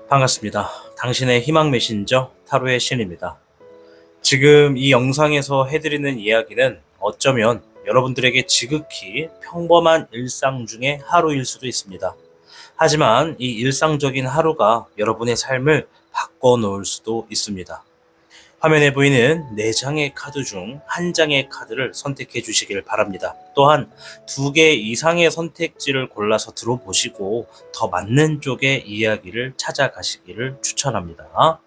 반갑습니다. 당신의 희망 메신저 타로의 신입니다. 지금 이 영상에서 해드리는 이야기는 어쩌면 여러분들에게 지극히 평범한 일상 중의 하루일 수도 있습니다. 하지만 이 일상적인 하루가 여러분의 삶을 바꿔놓을 수도 있습니다. 화면에 보이는 4장의 카드 중 1장의 카드를 선택해 주시길 바랍니다. 또한 2개 이상의 선택지를 골라서 들어보시고 더 맞는 쪽의 이야기를 찾아가시기를 추천합니다.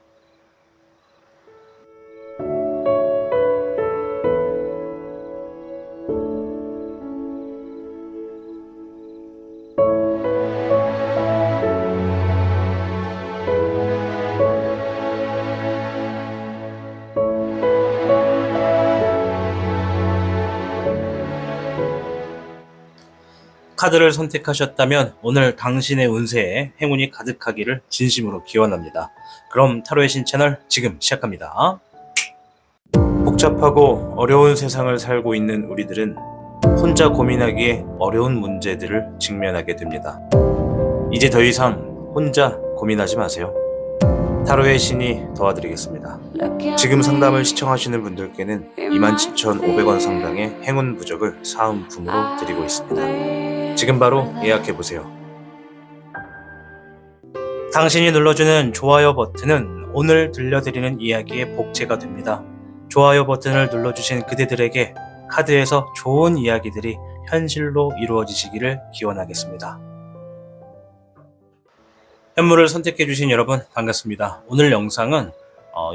카드를 선택하셨다면 오늘 당신의 운세에 행운이 가득하기를 진심으로 기원합니다. 그럼 타로의 신 채널 지금 시작합니다. 복잡하고 어려운 세상을 살고 있는 우리들은 혼자 고민하기에 어려운 문제들을 직면하게 됩니다. 이제 더 이상 혼자 고민하지 마세요. 타로의 신이 도와드리겠습니다. 지금 상담을 시청하시는 분들께는 27,500원 상당의 행운 부적을 사은품으로 드리고 있습니다. 지금 바로 예약해보세요. 당신이 눌러주는 좋아요 버튼은 오늘 들려드리는 이야기의 복제가 됩니다. 좋아요 버튼을 눌러주신 그대들에게 카드에서 좋은 이야기들이 현실로 이루어지시기를 기원하겠습니다. 현물을 선택해주신 여러분 반갑습니다. 오늘 영상은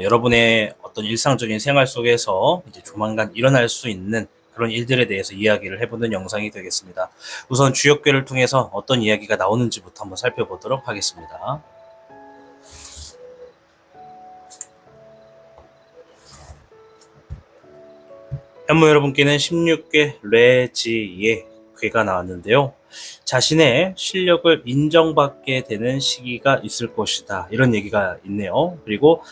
여러분의 어떤 일상적인 생활 속에서 이제 조만간 일어날 수 있는 그런 일들에 대해서 이야기를 해보는 영상이 되겠습니다. 우선 주역궤를 통해서 어떤 이야기가 나오는지부터 한번 살펴보도록 하겠습니다. 현무 여러분께는 16궤 레지의 궤가 나왔는데요. 자신의 실력을 인정받게 되는 시기가 있을 것이다. 이런 얘기가 있네요. 그리고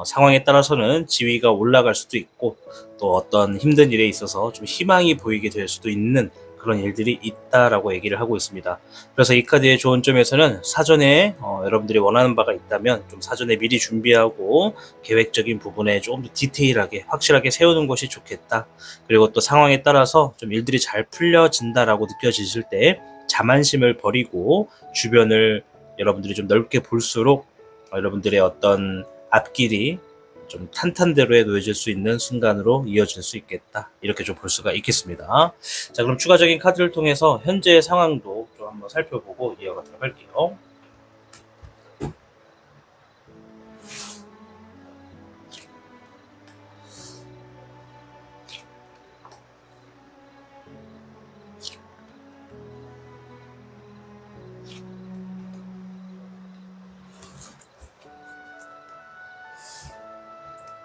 상황에 따라서는 지위가 올라갈 수도 있고 또 어떤 힘든 일에 있어서 좀 희망이 보이게 될 수도 있는 그런 일들이 있다라고 얘기를 하고 있습니다. 그래서 이 카드의 좋은 점에서는 사전에 여러분들이 원하는 바가 있다면 좀 사전에 미리 준비하고 계획적인 부분에 조금 더 디테일하게 확실하게 세우는 것이 좋겠다. 그리고 또 상황에 따라서 좀 일들이 잘 풀려진다라고 느껴지실 때 자만심을 버리고 주변을 여러분들이 좀 넓게 볼수록 여러분들의 어떤 앞길이 좀 탄탄대로에 놓여질 수 있는 순간으로 이어질 수 있겠다. 이렇게 좀 볼 수가 있겠습니다. 자, 그럼 추가적인 카드를 통해서 현재의 상황도 좀 한번 살펴보고 이어가도록 할게요.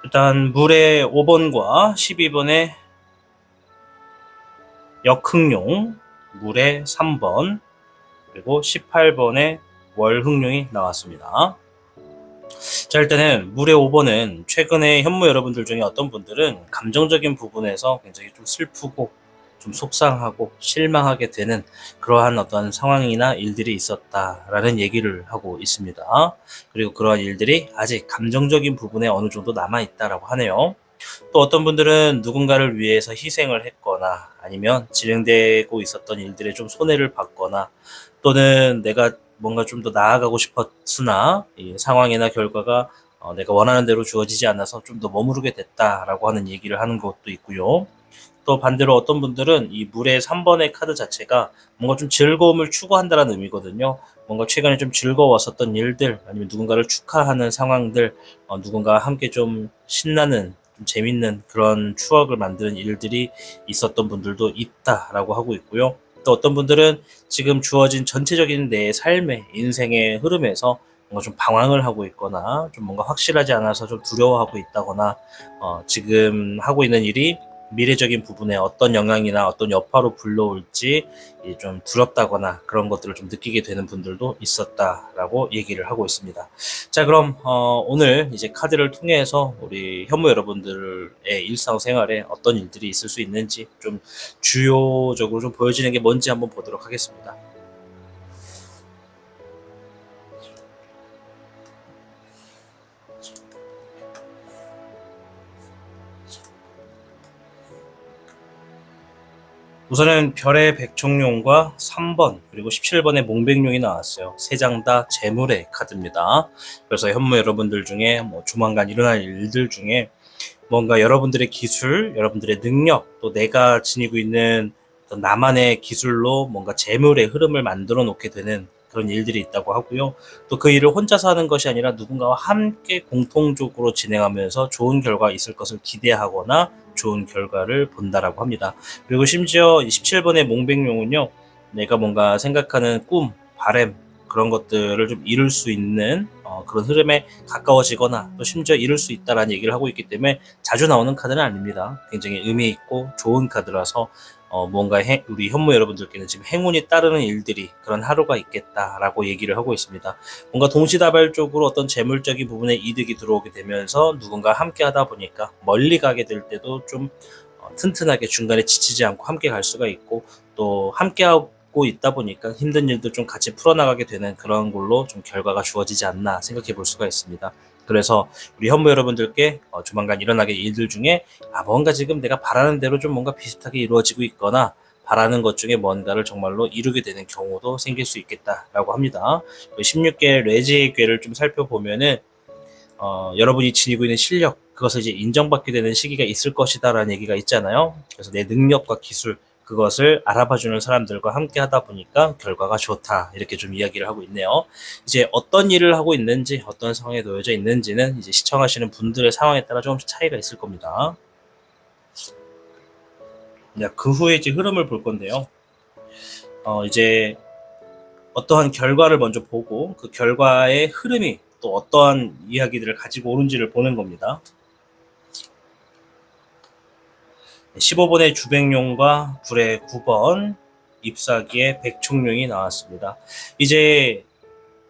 일단 물의 5번과 12번의 역흥룡, 물의 3번, 그리고 18번의 월흥룡이 나왔습니다. 자, 일단은 물의 5번은 최근에 현무 여러분들 중에 어떤 분들은 감정적인 부분에서 굉장히 좀 슬프고 좀 속상하고 실망하게 되는 그러한 어떤 상황이나 일들이 있었다라는 얘기를 하고 있습니다. 그리고 그러한 일들이 아직 감정적인 부분에 어느 정도 남아있다라고 하네요. 또 어떤 분들은 누군가를 위해서 희생을 했거나 아니면 진행되고 있었던 일들에 좀 손해를 봤거나 또는 내가 뭔가 좀 더 나아가고 싶었으나 이 상황이나 결과가 내가 원하는 대로 주어지지 않아서 좀 더 머무르게 됐다라고 하는 얘기를 하는 것도 있고요. 또 반대로 어떤 분들은 이 물의 3번의 카드 자체가 뭔가 좀 즐거움을 추구한다는 의미거든요. 뭔가 최근에 좀 즐거웠었던 일들 아니면 누군가를 축하하는 상황들 누군가와 함께 좀 신나는 좀 재밌는 그런 추억을 만드는 일들이 있었던 분들도 있다라고 하고 있고요. 또 어떤 분들은 지금 주어진 전체적인 내 삶의 인생의 흐름에서 뭔가 좀 방황을 하고 있거나 좀 뭔가 확실하지 않아서 좀 두려워하고 있다거나 지금 하고 있는 일이 미래적인 부분에 어떤 영향이나 어떤 여파로 불러올지 좀 두렵다거나 그런 것들을 좀 느끼게 되는 분들도 있었다라고 얘기를 하고 있습니다. 자, 그럼 오늘 이제 카드를 통해서 우리 현무 여러분들의 일상생활에 어떤 일들이 있을 수 있는지 좀 주요적으로 좀 보여지는 게 뭔지 한번 보도록 하겠습니다. 우선은 별의 백청룡과 3번 그리고 17번의 몽백룡이 나왔어요. 세 장 다 재물의 카드입니다. 그래서 현무 여러분들 중에 뭐 조만간 일어날 일들 중에 뭔가 여러분들의 기술, 여러분들의 능력, 또 내가 지니고 있는 어떤 나만의 기술로 뭔가 재물의 흐름을 만들어 놓게 되는 그런 일들이 있다고 하고요. 또 그 일을 혼자서 하는 것이 아니라 누군가와 함께 공통적으로 진행하면서 좋은 결과가 있을 것을 기대하거나 좋은 결과를 본다라고 합니다. 그리고 심지어 17번의 몽백룡은요, 내가 뭔가 생각하는 꿈, 바램, 그런 것들을 좀 이룰 수 있는 그런 흐름에 가까워지거나 또 심지어 이룰 수 있다라는 얘기를 하고 있기 때문에 자주 나오는 카드는 아닙니다. 굉장히 의미 있고 좋은 카드라서 뭔가 우리 현무 여러분들께는 지금 행운이 따르는 일들이 그런 하루가 있겠다라고 얘기를 하고 있습니다. 뭔가 동시다발적으로 어떤 재물적인 부분에 이득이 들어오게 되면서 누군가 함께 하다 보니까 멀리 가게 될 때도 좀 튼튼하게 중간에 지치지 않고 함께 갈 수가 있고, 또 함께 하고 있다 보니까 힘든 일도 좀 같이 풀어나가게 되는 그런 걸로 좀 결과가 주어지지 않나 생각해 볼 수가 있습니다. 그래서 우리 현무 여러분들께 조만간 일어나게 일들 중에 뭔가 지금 내가 바라는 대로 좀 뭔가 비슷하게 이루어지고 있거나 바라는 것 중에 뭔가를 정말로 이루게 되는 경우도 생길 수 있겠다라고 합니다. 16개 레지의 궤를 좀 살펴보면은 여러분이 지니고 있는 실력, 그것을 이제 인정받게 되는 시기가 있을 것이다라는 얘기가 있잖아요. 그래서 내 능력과 기술, 그것을 알아봐주는 사람들과 함께 하다 보니까 결과가 좋다, 이렇게 좀 이야기를 하고 있네요. 이제 어떤 일을 하고 있는지, 어떤 상황에 놓여져 있는지는 이제 시청하시는 분들의 상황에 따라 조금씩 차이가 있을 겁니다. 그 후에 이제 흐름을 볼 건데요. 이제 어떠한 결과를 먼저 보고 그 결과의 흐름이 또 어떠한 이야기들을 가지고 오는지를 보는 겁니다. 15번의 주백룡과 불의 9번, 잎사귀의 백총룡이 나왔습니다. 이제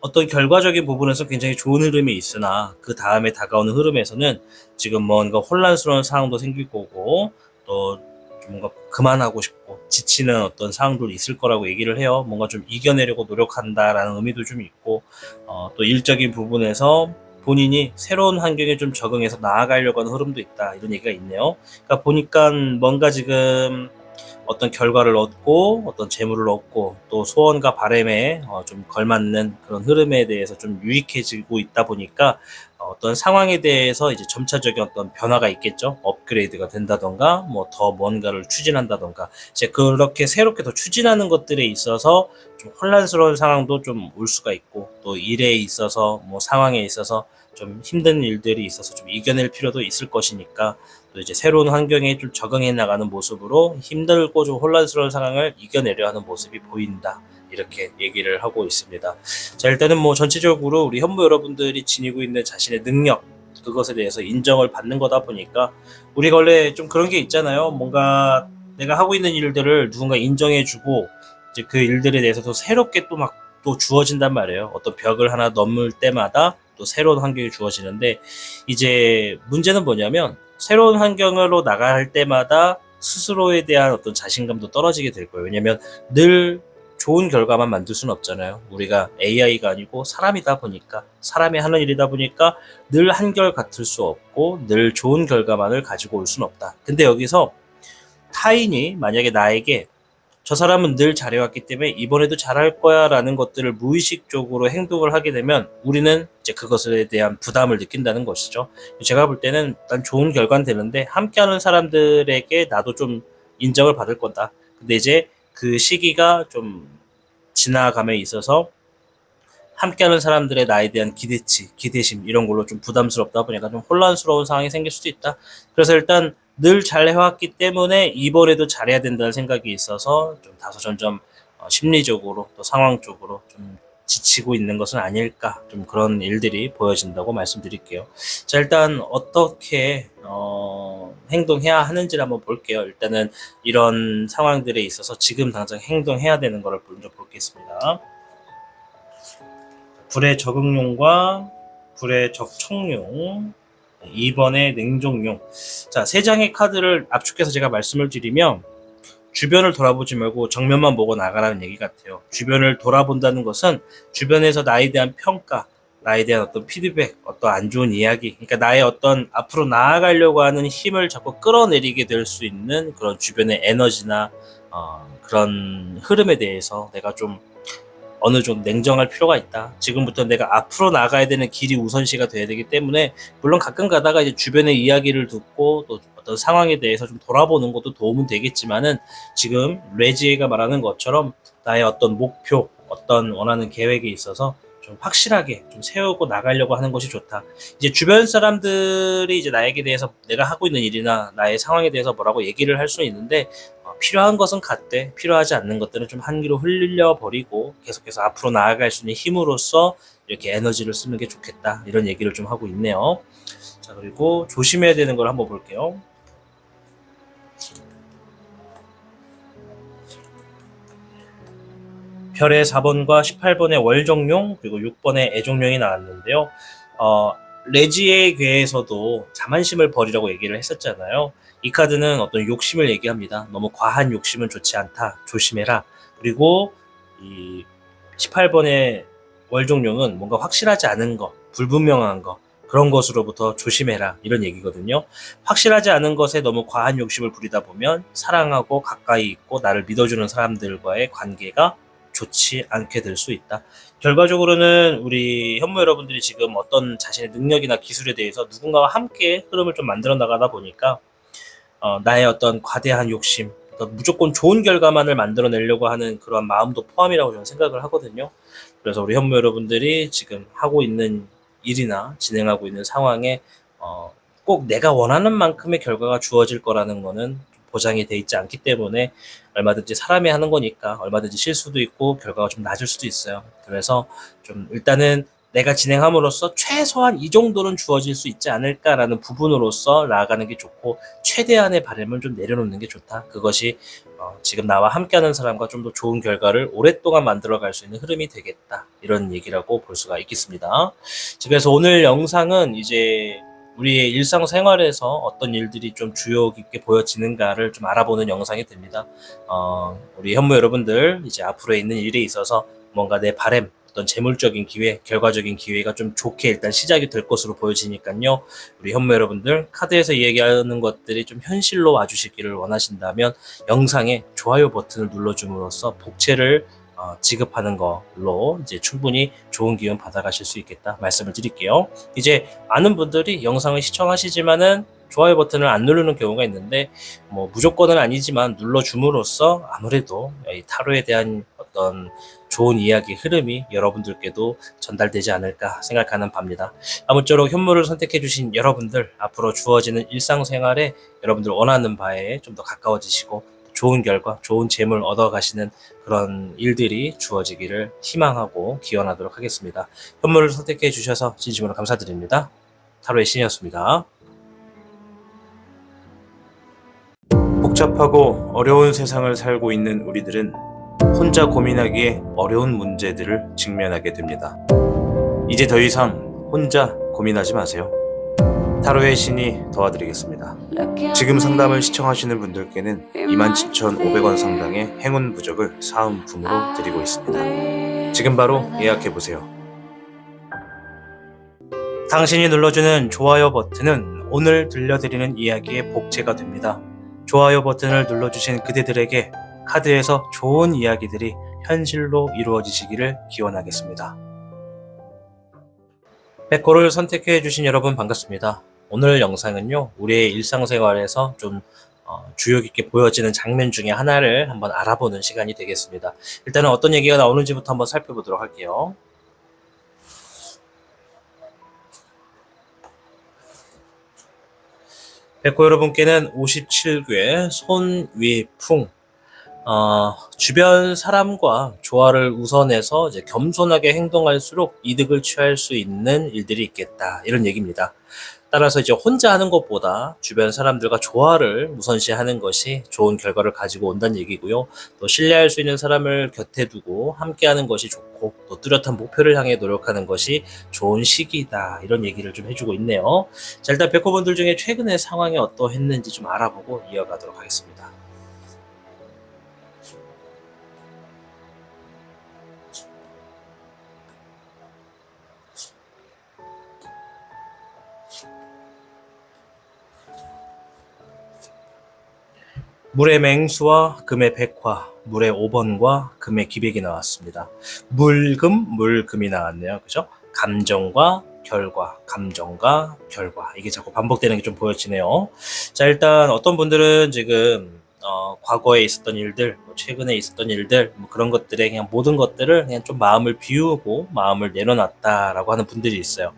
어떤 결과적인 부분에서 굉장히 좋은 흐름이 있으나 그 다음에 다가오는 흐름에서는 지금 뭔가 혼란스러운 상황도 생길 거고, 또 뭔가 그만하고 싶고 지치는 어떤 상황도 있을 거라고 얘기를 해요. 뭔가 좀 이겨내려고 노력한다라는 의미도 좀 있고, 또 일적인 부분에서 본인이 새로운 환경에 좀 적응해서 나아가려고 하는 흐름도 있다, 이런 얘기가 있네요. 그러니까 보니까 뭔가 지금 어떤 결과를 얻고 어떤 재물을 얻고 또 소원과 바람에 좀 걸맞는 그런 흐름에 대해서 좀 유익해지고 있다 보니까 어떤 상황에 대해서 이제 점차적인 어떤 변화가 있겠죠. 업그레이드가 된다던가 뭐 더 뭔가를 추진한다던가, 이제 그렇게 새롭게 더 추진하는 것들에 있어서 좀 혼란스러운 상황도 좀 올 수가 있고, 또 일에 있어서 뭐 상황에 있어서 좀 힘든 일들이 있어서 좀 이겨낼 필요도 있을 것이니까, 또 이제 새로운 환경에 좀 적응해 나가는 모습으로 힘들고 좀 혼란스러운 상황을 이겨내려 하는 모습이 보인다, 이렇게 얘기를 하고 있습니다. 자, 일단은 뭐 전체적으로 우리 현무 여러분들이 지니고 있는 자신의 능력, 그것에 대해서 인정을 받는 거다 보니까, 우리가 원래 좀 그런 게 있잖아요. 뭔가 내가 하고 있는 일들을 누군가 인정해주고 이제 그 일들에 대해서 도 새롭게 또 주어진단 말이에요. 어떤 벽을 하나 넘을 때마다 또 새로운 환경이 주어지는데, 이제 문제는 뭐냐면 새로운 환경으로 나갈 때마다 스스로에 대한 어떤 자신감도 떨어지게 될 거예요. 왜냐면 늘 좋은 결과만 만들 수는 없잖아요. 우리가 AI가 아니고 사람이다 보니까, 사람이 하는 일이다 보니까 늘 한결 같을 수 없고 늘 좋은 결과만을 가지고 올 수는 없다. 근데 여기서 타인이 만약에 나에게 저 사람은 늘 잘해왔기 때문에 이번에도 잘할 거야 라는 것들을 무의식적으로 행동을 하게 되면 우리는 이제 그것에 대한 부담을 느낀다는 것이죠. 제가 볼 때는 난 좋은 결과는 되는데 함께하는 사람들에게 나도 좀 인정을 받을 거다. 근데 이제 그 시기가 좀 지나감에 있어서 함께하는 사람들의 나에 대한 기대치, 기대심, 이런 걸로 좀 부담스럽다 보니까 좀 혼란스러운 상황이 생길 수도 있다. 그래서 일단 늘 잘해왔기 때문에 이번에도 잘해야 된다는 생각이 있어서 좀 다소 점점 심리적으로 또 상황적으로 좀 지치고 있는 것은 아닐까, 좀 그런 일들이 보여진다고 말씀드릴게요. 자, 일단 어떻게 행동해야 하는지를 한번 볼게요. 일단은 이런 상황들에 있어서 지금 당장 행동해야 되는 거를 먼저 보겠습니다. 불의 적응용과 불의 적총용, 2번의 냉정용. 자, 세 장의 카드를 압축해서 제가 말씀을 드리면, 주변을 돌아보지 말고 정면만 보고 나가라는 얘기 같아요. 주변을 돌아본다는 것은 주변에서 나에 대한 평가, 나에 대한 어떤 피드백, 어떤 안 좋은 이야기, 그러니까 나의 어떤 앞으로 나아가려고 하는 힘을 자꾸 끌어내리게 될 수 있는 그런 주변의 에너지나 그런 흐름에 대해서 내가 좀 어느 정도 냉정할 필요가 있다. 지금부터 내가 앞으로 나가야 되는 길이 우선시가 돼야 되기 때문에, 물론 가끔 가다가 이제 주변의 이야기를 듣고 또 어떤 상황에 대해서 좀 돌아보는 것도 도움은 되겠지만은, 지금 레지가 말하는 것처럼 나의 어떤 목표, 어떤 원하는 계획에 있어서 좀 확실하게 좀 세우고 나가려고 하는 것이 좋다. 이제 주변 사람들이 이제 나에게 대해서 내가 하고 있는 일이나 나의 상황에 대해서 뭐라고 얘기를 할 수는 있는데, 필요한 것은 갖되 필요하지 않는 것들은 좀 한 귀로 흘려 버리고 계속해서 앞으로 나아갈 수 있는 힘으로써 이렇게 에너지를 쓰는 게 좋겠다, 이런 얘기를 좀 하고 있네요. 자, 그리고 조심해야 되는 걸 한번 볼게요. 별의 4번과 18번의 월정용, 그리고 6번의 애정용이 나왔는데요. 레지의 괴에서도 자만심을 버리라고 얘기를 했었잖아요. 이 카드는 어떤 욕심을 얘기합니다. 너무 과한 욕심은 좋지 않다, 조심해라. 그리고 이 18번의 월종용은 뭔가 확실하지 않은 거, 불분명한 거, 그런 것으로부터 조심해라, 이런 얘기거든요. 확실하지 않은 것에 너무 과한 욕심을 부리다 보면 사랑하고 가까이 있고 나를 믿어주는 사람들과의 관계가 좋지 않게 될 수 있다. 결과적으로는 우리 현무 여러분들이 지금 어떤 자신의 능력이나 기술에 대해서 누군가와 함께 흐름을 좀 만들어 나가다 보니까 나의 어떤 과대한 욕심, 무조건 좋은 결과만을 만들어내려고 하는 그런 마음도 포함이라고 저는 생각을 하거든요. 그래서 우리 현무 여러분들이 지금 하고 있는 일이나 진행하고 있는 상황에 꼭 내가 원하는 만큼의 결과가 주어질 거라는 거는 보장이 돼 있지 않기 때문에, 얼마든지 사람이 하는 거니까 얼마든지 실수도 있고 결과가 좀 낮을 수도 있어요. 그래서 좀 일단은 내가 진행함으로써 최소한 이 정도는 주어질 수 있지 않을까라는 부분으로서 나아가는 게 좋고, 최대한의 바람을 좀 내려놓는 게 좋다. 그것이 지금 나와 함께하는 사람과 좀 더 좋은 결과를 오랫동안 만들어갈 수 있는 흐름이 되겠다, 이런 얘기라고 볼 수가 있겠습니다. 그래서 오늘 영상은 이제 우리의 일상생활에서 어떤 일들이 좀 주요 깊게 보여지는가를 좀 알아보는 영상이 됩니다. 우리 현무 여러분들 이제 앞으로 있는 일에 있어서 뭔가 내 바램, 어떤 재물적인 기회, 결과적인 기회가 좀 좋게 일단 시작이 될 것으로 보여지니까요. 우리 현무 여러분들 카드에서 이야기하는 것들이 좀 현실로 와주시기를 원하신다면 영상에 좋아요 버튼을 눌러줌으로써 복채를 지급하는 걸로 이제 충분히 좋은 기운 받아가실 수 있겠다 말씀을 드릴게요. 이제 많은 분들이 영상을 시청하시지만은 좋아요 버튼을 안 누르는 경우가 있는데, 뭐 무조건은 아니지만 눌러줌으로써 아무래도 이 타로에 대한 어떤 좋은 이야기 흐름이 여러분들께도 전달되지 않을까 생각하는 바입니다. 아무쪼록 현무를 선택해주신 여러분들, 앞으로 주어지는 일상생활에 여러분들 원하는 바에 좀 더 가까워지시고 좋은 결과, 좋은 재물 얻어가시는 그런 일들이 주어지기를 희망하고 기원하도록 하겠습니다. 현무를 선택해 주셔서 진심으로 감사드립니다. 타로의 신이었습니다. 복잡하고 어려운 세상을 살고 있는 우리들은 혼자 고민하기에 어려운 문제들을 직면하게 됩니다. 이제 더 이상 혼자 고민하지 마세요. 타로의 신이 도와드리겠습니다. 지금 상담을 시청하시는 분들께는 27,500원 상당의 행운 부적을 사은품으로 드리고 있습니다. 지금 바로 예약해보세요. 당신이 눌러주는 좋아요 버튼은 오늘 들려드리는 이야기의 복제가 됩니다. 좋아요 버튼을 눌러주신 그대들에게 카드에서 좋은 이야기들이 현실로 이루어지시기를 기원하겠습니다. 백호를 선택해주신 여러분 반갑습니다. 오늘 영상은요, 우리의 일상생활에서 좀 주요 깊게 보여지는 장면 중에 하나를 한번 알아보는 시간이 되겠습니다. 일단은 어떤 얘기가 나오는지부터 한번 살펴보도록 할게요. 백호 여러분께는 57괴 손위풍, 주변 사람과 조화를 우선해서 이제 겸손하게 행동할수록 이득을 취할 수 있는 일들이 있겠다, 이런 얘기입니다. 따라서 이제 혼자 하는 것보다 주변 사람들과 조화를 우선시하는 것이 좋은 결과를 가지고 온다는 얘기고요. 또 신뢰할 수 있는 사람을 곁에 두고 함께하는 것이 좋고, 또 뚜렷한 목표를 향해 노력하는 것이 좋은 시기다, 이런 얘기를 좀 해주고 있네요. 자, 일단 백호분들 중에 최근의 상황이 어떠했는지 좀 알아보고 이어가도록 하겠습니다. 물의 맹수와 금의 백화, 물의 5번과 금의 기백이 나왔습니다. 물금, 물금이 나왔네요. 그죠? 감정과 결과, 감정과 결과. 이게 자꾸 반복되는 게 좀 보여지네요. 자, 일단 어떤 분들은 지금 과거에 있었던 일들, 최근에 있었던 일들, 그런 것들에 그냥 모든 것들을 그냥 좀 마음을 비우고 마음을 내려놨다라고 하는 분들이 있어요.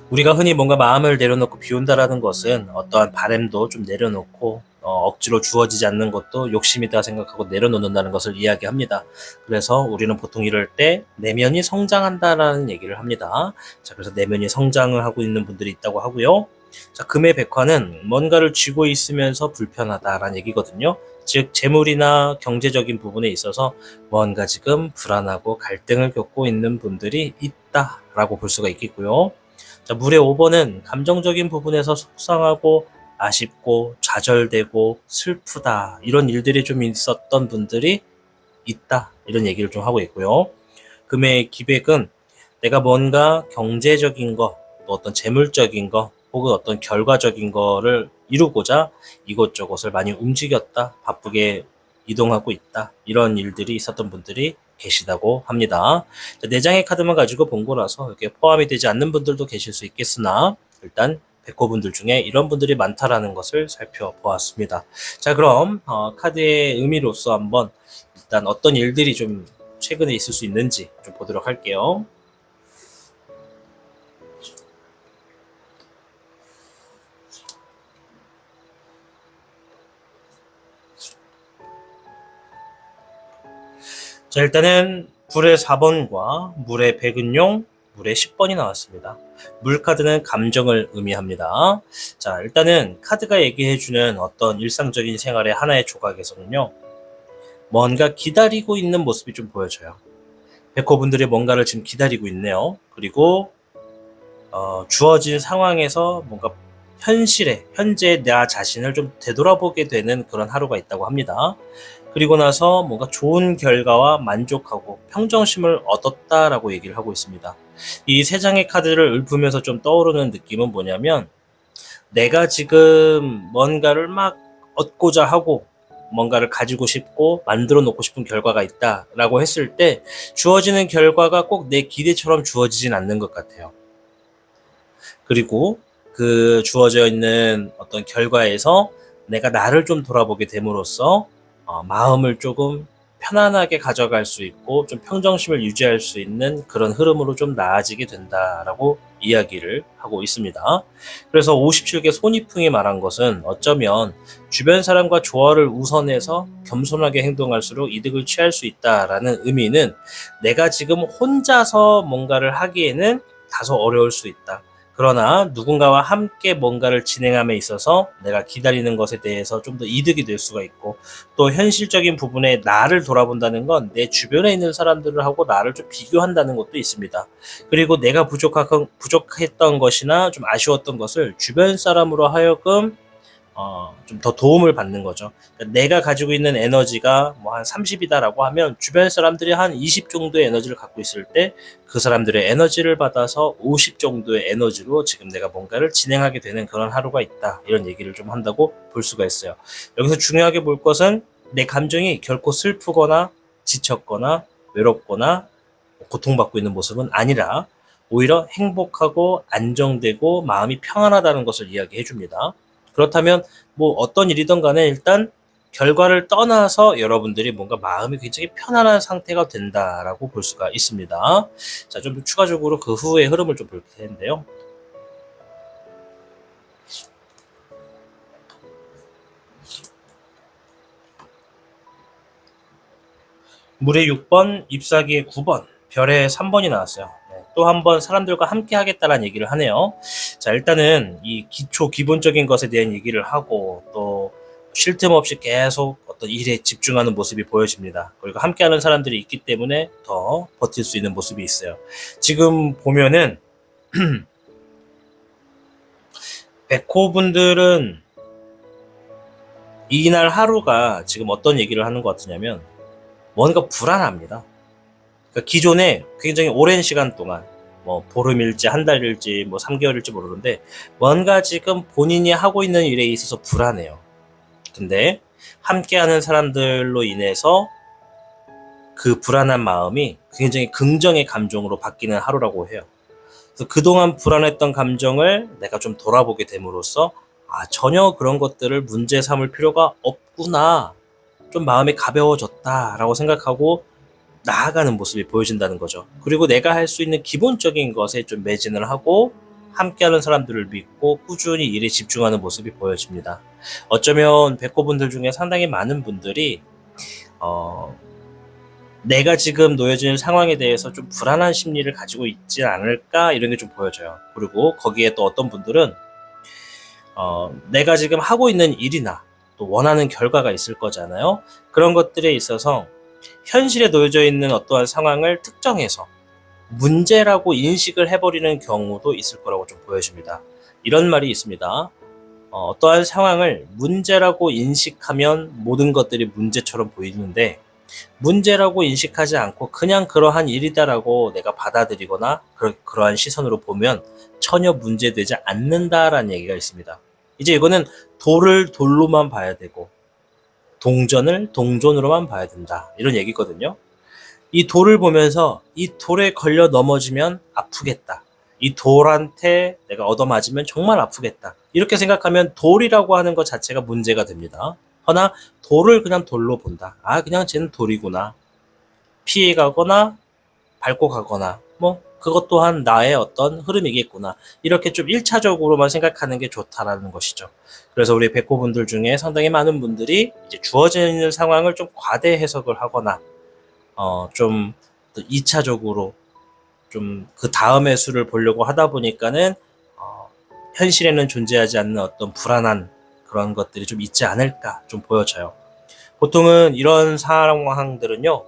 우리가 흔히 뭔가 마음을 내려놓고 비운다라는 것은 어떠한 바램도 좀 내려놓고 억지로 주어지지 않는 것도 욕심이다 생각하고 내려놓는다는 것을 이야기합니다. 그래서 우리는 보통 이럴 때 내면이 성장한다라는 얘기를 합니다. 자, 그래서 내면이 성장을 하고 있는 분들이 있다고 하고요. 자, 금의 백화는 뭔가를 쥐고 있으면서 불편하다라는 얘기거든요. 즉 재물이나 경제적인 부분에 있어서 뭔가 지금 불안하고 갈등을 겪고 있는 분들이 있다라고 볼 수가 있겠고요. 자, 물의 5번은 감정적인 부분에서 속상하고 아쉽고 좌절되고 슬프다 이런 일들이 좀 있었던 분들이 있다 이런 얘기를 좀 하고 있고요. 금의 기백은 내가 뭔가 경제적인 거, 또 어떤 재물적인 거, 혹은 어떤 결과적인 거를 이루고자 이곳저곳을 많이 움직였다, 바쁘게 이동하고 있다 이런 일들이 있었던 분들이 계시다고 합니다. 네 장의 카드만 가지고 본 거라서 이렇게 포함이 되지 않는 분들도 계실 수 있겠으나 일단 백호분들 중에 이런 분들이 많다라는 것을 살펴보았습니다. 자, 그럼 카드의 의미로서 한번 일단 어떤 일들이 좀 최근에 있을 수 있는지 좀 보도록 할게요. 자, 일단은 불의 4번과 물의 백은용, 물의 10번이 나왔습니다. 물 카드는 감정을 의미합니다. 자, 일단은 카드가 얘기해주는 어떤 일상적인 생활의 하나의 조각에서는요, 뭔가 기다리고 있는 모습이 좀 보여져요. 백호분들이 뭔가를 지금 기다리고 있네요. 그리고 주어진 상황에서 뭔가 현실에, 현재 나 자신을 좀 되돌아보게 되는 그런 하루가 있다고 합니다. 그리고 나서 뭔가 좋은 결과와 만족하고 평정심을 얻었다라고 얘기를 하고 있습니다. 이 세 장의 카드를 읊으면서 좀 떠오르는 느낌은 뭐냐면, 내가 지금 뭔가를 막 얻고자 하고 뭔가를 가지고 싶고 만들어 놓고 싶은 결과가 있다라고 했을 때 주어지는 결과가 꼭 내 기대처럼 주어지진 않는 것 같아요. 그리고 그 주어져 있는 어떤 결과에서 내가 나를 좀 돌아보게 됨으로써 마음을 조금 편안하게 가져갈 수 있고 좀 평정심을 유지할 수 있는 그런 흐름으로 좀 나아지게 된다라고 이야기를 하고 있습니다. 그래서 57개 손이풍이 말한 것은 어쩌면 주변 사람과 조화를 우선해서 겸손하게 행동할수록 이득을 취할 수 있다라는 의미는, 내가 지금 혼자서 뭔가를 하기에는 다소 어려울 수 있다. 그러나 누군가와 함께 뭔가를 진행함에 있어서 내가 기다리는 것에 대해서 좀 더 이득이 될 수가 있고, 또 현실적인 부분에 나를 돌아본다는 건 내 주변에 있는 사람들을 하고 나를 좀 비교한다는 것도 있습니다. 그리고 내가 부족했던 것이나 좀 아쉬웠던 것을 주변 사람으로 하여금 좀 더 도움을 받는 거죠. 그러니까 내가 가지고 있는 에너지가 뭐 한 30이다라고 하면 주변 사람들이 한 20 정도의 에너지를 갖고 있을 때 그 사람들의 에너지를 받아서 50 정도의 에너지로 지금 내가 뭔가를 진행하게 되는 그런 하루가 있다. 이런 얘기를 좀 한다고 볼 수가 있어요. 여기서 중요하게 볼 것은 내 감정이 결코 슬프거나 지쳤거나 외롭거나 고통받고 있는 모습은 아니라 오히려 행복하고 안정되고 마음이 평안하다는 것을 이야기해 줍니다. 그렇다면 뭐 어떤 일이든 간에 일단 결과를 떠나서 여러분들이 뭔가 마음이 굉장히 편안한 상태가 된다라고 볼 수가 있습니다. 자, 좀 추가적으로 그 후의 흐름을 좀 볼 텐데요. 물의 6번, 잎사귀의 9번, 별의 3번이 나왔어요. 네, 또 한 번 사람들과 함께 하겠다라는 얘기를 하네요. 자, 일단은 이 기본적인 것에 대한 얘기를 하고 또 쉴 틈 없이 계속 어떤 일에 집중하는 모습이 보여집니다. 그리고 함께하는 사람들이 있기 때문에 더 버틸 수 있는 모습이 있어요. 지금 보면은 백호분들은 이날 하루가 지금 어떤 얘기를 하는 것 같으냐면 뭔가 불안합니다. 그러니까 기존에 굉장히 오랜 시간 동안 뭐 보름일지 한 달일지 뭐 3개월일지 모르는데 뭔가 지금 본인이 하고 있는 일에 있어서 불안해요. 근데 함께하는 사람들로 인해서 그 불안한 마음이 굉장히 긍정의 감정으로 바뀌는 하루라고 해요. 그래서 그동안 불안했던 감정을 내가 좀 돌아보게 됨으로써 전혀 그런 것들을 문제 삼을 필요가 없구나. 좀 마음이 가벼워졌다라고 생각하고 나아가는 모습이 보여진다는 거죠. 그리고 내가 할 수 있는 기본적인 것에 좀 매진을 하고 함께하는 사람들을 믿고 꾸준히 일에 집중하는 모습이 보여집니다. 어쩌면 백호분들 중에 상당히 많은 분들이 내가 지금 놓여진 상황에 대해서 좀 불안한 심리를 가지고 있지 않을까 이런 게 좀 보여져요. 그리고 거기에 또 어떤 분들은 내가 지금 하고 있는 일이나 또 원하는 결과가 있을 거잖아요. 그런 것들에 있어서 현실에 놓여져 있는 어떠한 상황을 특정해서 문제라고 인식을 해버리는 경우도 있을 거라고 좀 보여집니다. 이런 말이 있습니다. 어떠한 상황을 문제라고 인식하면 모든 것들이 문제처럼 보이는데 문제라고 인식하지 않고 그냥 그러한 일이다라고 내가 받아들이거나 그러한 시선으로 보면 전혀 문제되지 않는다라는 얘기가 있습니다. 이제 이거는 돌을 돌로만 봐야 되고 동전을 동전으로만 봐야 된다. 이런 얘기거든요. 이 돌을 보면서 이 돌에 걸려 넘어지면 아프겠다. 이 돌한테 내가 얻어맞으면 정말 아프겠다. 이렇게 생각하면 돌이라고 하는 것 자체가 문제가 됩니다. 허나 돌을 그냥 돌로 본다. 그냥 쟤는 돌이구나. 피해가거나 밟고 가거나 그것 또한 나의 어떤 흐름이겠구나. 이렇게 좀 1차적으로만 생각하는 게 좋다라는 것이죠. 그래서 우리 백호분들 중에 상당히 많은 분들이 이제 주어지는 상황을 좀 과대 해석을 하거나 좀 2차적으로 좀 그 다음의 수를 보려고 하다 보니까는 현실에는 존재하지 않는 어떤 불안한 그런 것들이 좀 있지 않을까 좀 보여져요. 보통은 이런 상황들은요,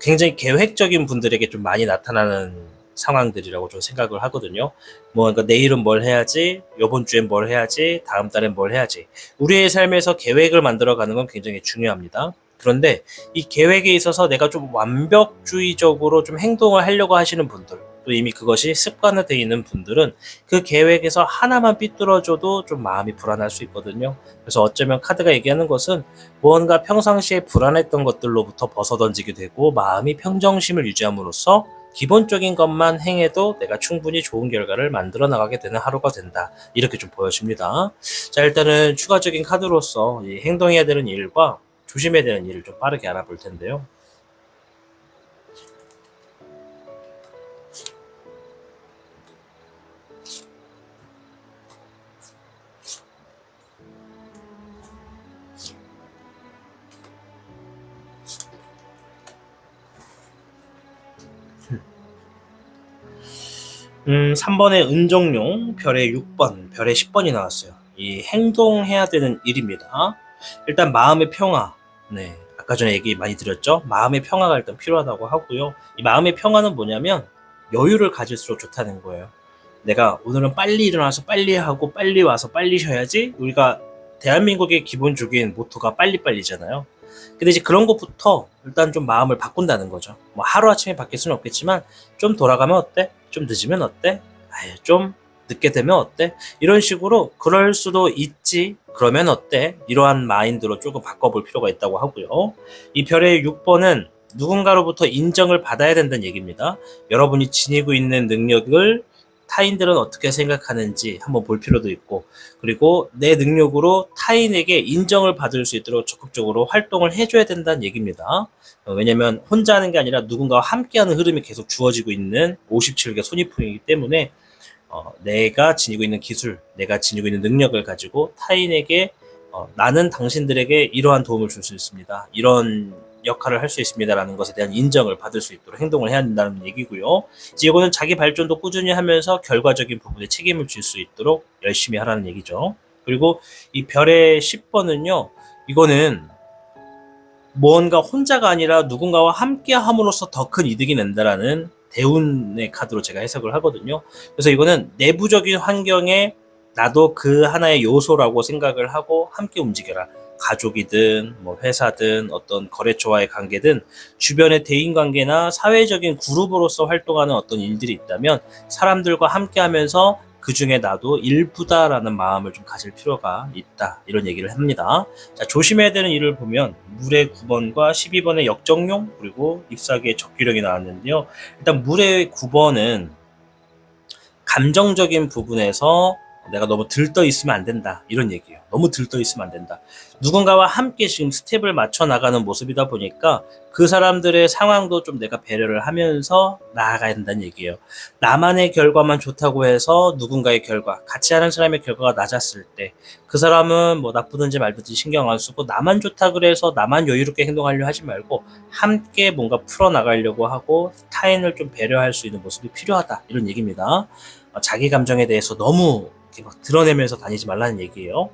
굉장히 계획적인 분들에게 좀 많이 나타나는 상황들이라고 좀 생각을 하거든요. 그러니까 내일은 뭘 해야지, 이번 주엔 뭘 해야지, 다음 달엔 뭘 해야지. 우리의 삶에서 계획을 만들어가는 건 굉장히 중요합니다. 그런데 이 계획에 있어서 내가 좀 완벽주의적으로 좀 행동을 하려고 하시는 분들, 또 이미 그것이 습관화되어 있는 분들은 그 계획에서 하나만 삐뚤어져도 좀 마음이 불안할 수 있거든요. 그래서 어쩌면 카드가 얘기하는 것은 무언가 평상시에 불안했던 것들로부터 벗어던지게 되고 마음이 평정심을 유지함으로써 기본적인 것만 행해도 내가 충분히 좋은 결과를 만들어 나가게 되는 하루가 된다. 이렇게 좀 보여집니다. 자, 일단은 추가적인 카드로서 이 행동해야 되는 일과 조심해야 되는 일을 좀 빠르게 알아볼 텐데요. 3번의 은정용, 별의 6번, 별의 10번이 나왔어요. 이 행동해야 되는 일입니다. 일단 마음의 평화. 네, 아까 전에 얘기 많이 드렸죠? 마음의 평화가 일단 필요하다고 하고요. 이 마음의 평화는 뭐냐면 여유를 가질수록 좋다는 거예요. 내가 오늘은 빨리 일어나서 빨리 하고 빨리 와서 빨리 쉬어야지. 우리가 대한민국의 기본적인 모토가 빨리빨리잖아요. 근데 이제 그런 것부터 일단 좀 마음을 바꾼다는 거죠. 하루아침에 바뀔 수는 없겠지만 좀 돌아가면 어때? 좀 늦으면 어때? 좀 늦게 되면 어때? 이런 식으로 그럴 수도 있지. 그러면 어때? 이러한 마인드로 조금 바꿔볼 필요가 있다고 하고요. 이 별의 6번은 누군가로부터 인정을 받아야 된다는 얘기입니다. 여러분이 지니고 있는 능력을 타인들은 어떻게 생각하는지 한번 볼 필요도 있고, 그리고 내 능력으로 타인에게 인정을 받을 수 있도록 적극적으로 활동을 해줘야 된다는 얘기입니다. 왜냐면 혼자 하는 게 아니라 누군가와 함께하는 흐름이 계속 주어지고 있는 57개 손익풍이기 때문에 내가 지니고 있는 기술, 내가 지니고 있는 능력을 가지고 타인에게 나는 당신들에게 이러한 도움을 줄 수 있습니다. 이런 역할을 할 수 있습니다라는 것에 대한 인정을 받을 수 있도록 행동을 해야 된다는 얘기고요. 이제 이거는 자기 발전도 꾸준히 하면서 결과적인 부분에 책임을 질 수 있도록 열심히 하라는 얘기죠. 그리고 이 별의 10번은요. 이거는 무언가 혼자가 아니라 누군가와 함께 함으로써 더 큰 이득이 난다라는 대운의 카드로 제가 해석을 하거든요. 그래서 이거는 내부적인 환경에 나도 그 하나의 요소라고 생각을 하고 함께 움직여라. 가족이든 회사든 어떤 거래처와의 관계든 주변의 대인관계나 사회적인 그룹으로서 활동하는 어떤 일들이 있다면 사람들과 함께 하면서 그 중에 나도 일부다라는 마음을 좀 가질 필요가 있다. 이런 얘기를 합니다. 자, 조심해야 되는 일을 보면 물의 9번과 12번의 역정용 그리고 잎사귀의 적기력이 나왔는데요. 일단 물의 9번은 감정적인 부분에서 내가 너무 들떠 있으면 안 된다. 이런 얘기예요. 너무 들떠 있으면 안 된다. 누군가와 함께 지금 스텝을 맞춰 나가는 모습이다 보니까 그 사람들의 상황도 좀 내가 배려를 하면서 나아가야 된다는 얘기예요. 나만의 결과만 좋다고 해서 누군가의 결과, 같이 하는 사람의 결과가 낮았을 때 그 사람은 뭐 나쁘든지 말든지 신경 안 쓰고 나만 좋다 그래서 나만 여유롭게 행동하려 하지 말고 함께 뭔가 풀어나가려고 하고 타인을 좀 배려할 수 있는 모습이 필요하다. 이런 얘기입니다. 자기 감정에 대해서 너무 이렇게 막 드러내면서 다니지 말라는 얘기예요.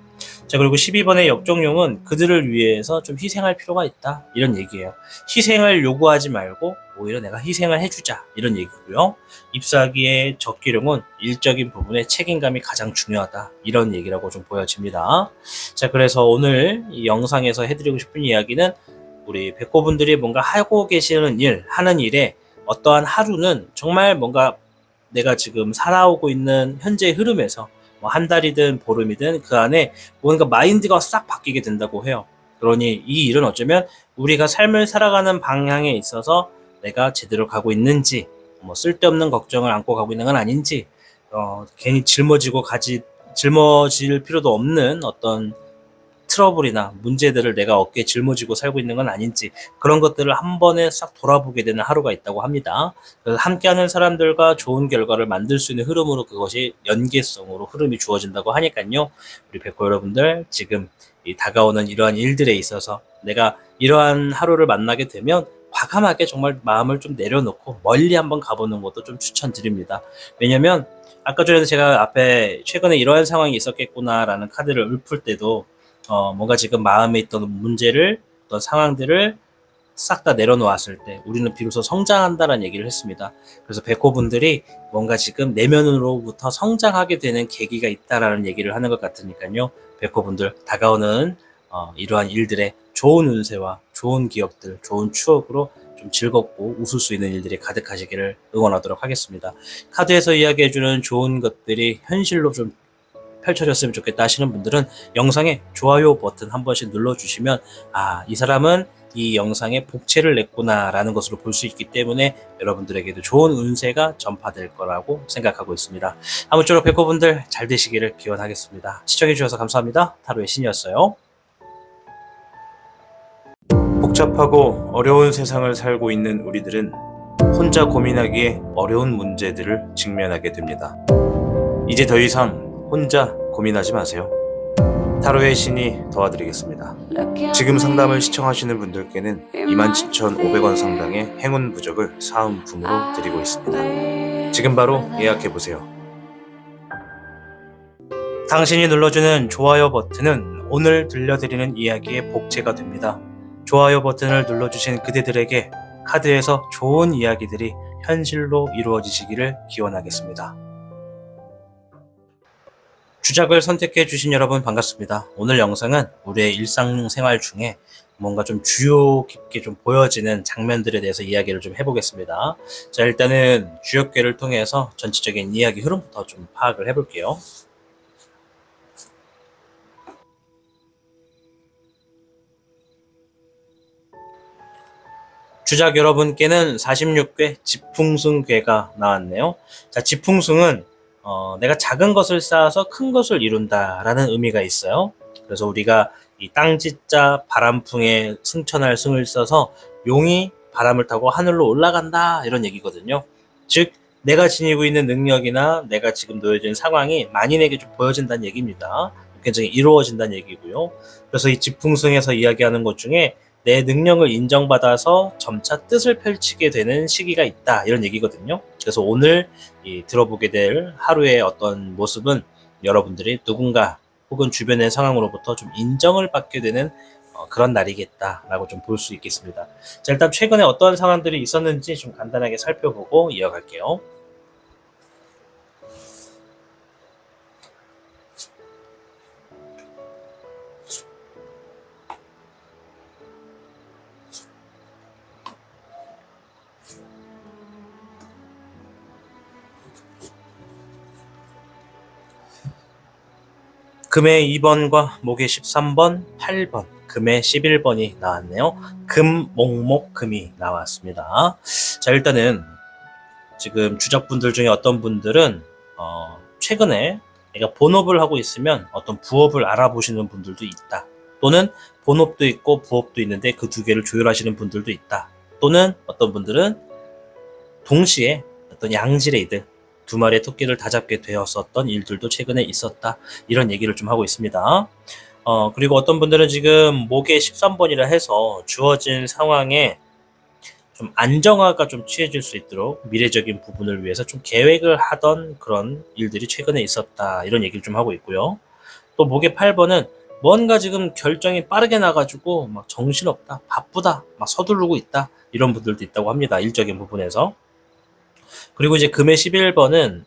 자, 그리고 12번의 역정용은 그들을 위해서 좀 희생할 필요가 있다. 이런 얘기예요. 희생을 요구하지 말고 오히려 내가 희생을 해주자. 이런 얘기고요. 잎사귀의 적기룡은 일적인 부분에 책임감이 가장 중요하다. 이런 얘기라고 좀 보여집니다. 자, 그래서 오늘 이 영상에서 해드리고 싶은 이야기는 우리 백호분들이 뭔가 하고 계시는 일, 하는 일에 어떠한 하루는 정말 뭔가 내가 지금 살아오고 있는 현재의 흐름에서 뭐 한 달이든 보름이든 그 안에 뭔가 마인드가 싹 바뀌게 된다고 해요. 그러니 이 일은 어쩌면 우리가 삶을 살아가는 방향에 있어서 내가 제대로 가고 있는지, 뭐 쓸데없는 걱정을 안고 가고 있는 건 아닌지, 괜히 짊어질 필요도 없는 어떤 트러블이나 문제들을 내가 어깨에 짊어지고 살고 있는 건 아닌지 그런 것들을 한 번에 싹 돌아보게 되는 하루가 있다고 합니다. 그래서 함께하는 사람들과 좋은 결과를 만들 수 있는 흐름으로 그것이 연계성으로 흐름이 주어진다고 하니까요. 우리 백호 여러분들 지금 이 다가오는 이러한 일들에 있어서 내가 이러한 하루를 만나게 되면 과감하게 정말 마음을 좀 내려놓고 멀리 한번 가보는 것도 좀 추천드립니다. 왜냐면 아까 전에도 제가 앞에 최근에 이러한 상황이 있었겠구나라는 카드를 읊을 때도 뭔가 지금 마음에 있던 문제를, 어떤 상황들을 싹 다 내려놓았을 때 우리는 비로소 성장한다라는 얘기를 했습니다. 그래서 백호분들이 뭔가 지금 내면으로부터 성장하게 되는 계기가 있다라는 얘기를 하는 것 같으니까요. 백호분들 다가오는 이러한 일들의 좋은 운세와 좋은 기억들, 좋은 추억으로 좀 즐겁고 웃을 수 있는 일들이 가득하시기를 응원하도록 하겠습니다. 카드에서 이야기해주는 좋은 것들이 현실로 좀 펼쳐졌으면 좋겠다 하시는 분들은 영상에 좋아요 버튼 한 번씩 눌러주시면 이 사람은 이 영상에 복채를 냈구나 라는 것으로 볼 수 있기 때문에 여러분들에게도 좋은 운세가 전파될 거라고 생각하고 있습니다. 아무쪼록 백호분들 잘 되시기를 기원하겠습니다. 시청해주셔서 감사합니다. 타로의 신이었어요. 복잡하고 어려운 세상을 살고 있는 우리들은 혼자 고민하기에 어려운 문제들을 직면하게 됩니다. 이제 더 이상 혼자 고민하지 마세요. 타로의 신이 도와드리겠습니다. 지금 상담을 시청하시는 분들께는 27,500원 상당의 행운 부적을 사은품으로 드리고 있습니다. 지금 바로 예약해보세요. 당신이 눌러주는 좋아요 버튼은 오늘 들려드리는 이야기의 복채가 됩니다. 좋아요 버튼을 눌러주신 그대들에게 카드에서 좋은 이야기들이 현실로 이루어지시기를 기원하겠습니다. 주작을 선택해 주신 여러분 반갑습니다. 오늘 영상은 우리의 일상생활 중에 뭔가 좀 주요 깊게 좀 보여지는 장면들에 대해서 이야기를 좀 해보겠습니다. 자, 일단은 주역궤를 통해서 전체적인 이야기 흐름부터 좀 파악을 해볼게요. 주작 여러분께는 46궤 지풍승궤가 나왔네요. 자, 지풍승은 내가 작은 것을 쌓아서 큰 것을 이룬다라는 의미가 있어요. 그래서 우리가 이 땅짓자 바람풍에 승천할 승을 써서 용이 바람을 타고 하늘로 올라간다 이런 얘기거든요. 즉 내가 지니고 있는 능력이나 내가 지금 놓여진 상황이 만인에게 좀 보여진다는 얘기입니다. 굉장히 이루어진다는 얘기고요. 그래서 이 지풍승에서 이야기하는 것 중에 내 능력을 인정받아서 점차 뜻을 펼치게 되는 시기가 있다 이런 얘기거든요. 그래서 오늘 들어보게 될 하루의 어떤 모습은 여러분들이 누군가 혹은 주변의 상황으로부터 좀 인정을 받게 되는 그런 날이겠다라고 좀 볼 수 있겠습니다. 자, 일단 최근에 어떤 상황들이 있었는지 좀 간단하게 살펴보고 이어갈게요. 금의 2번과 목의 13번, 8번, 금의 11번이 나왔네요. 금, 목, 목, 금이 나왔습니다. 자, 일단은 지금 주적분들 중에 어떤 분들은 최근에 내가 본업을 하고 있으면 어떤 부업을 알아보시는 분들도 있다. 또는 본업도 있고 부업도 있는데 그 두 개를 조율하시는 분들도 있다. 또는 어떤 분들은 동시에 어떤 양질의 이들, 두 마리의 토끼를 다 잡게 되었었던 일들도 최근에 있었다. 이런 얘기를 좀 하고 있습니다. 그리고 어떤 분들은 지금 목의 13번이라 해서 주어진 상황에 좀 안정화가 좀 취해질 수 있도록 미래적인 부분을 위해서 좀 계획을 하던 그런 일들이 최근에 있었다. 이런 얘기를 좀 하고 있고요. 또 목의 8번은 뭔가 지금 결정이 빠르게 나가지고 막 정신없다, 바쁘다, 막 서두르고 있다. 이런 분들도 있다고 합니다. 일적인 부분에서. 그리고 이제 금의 11번은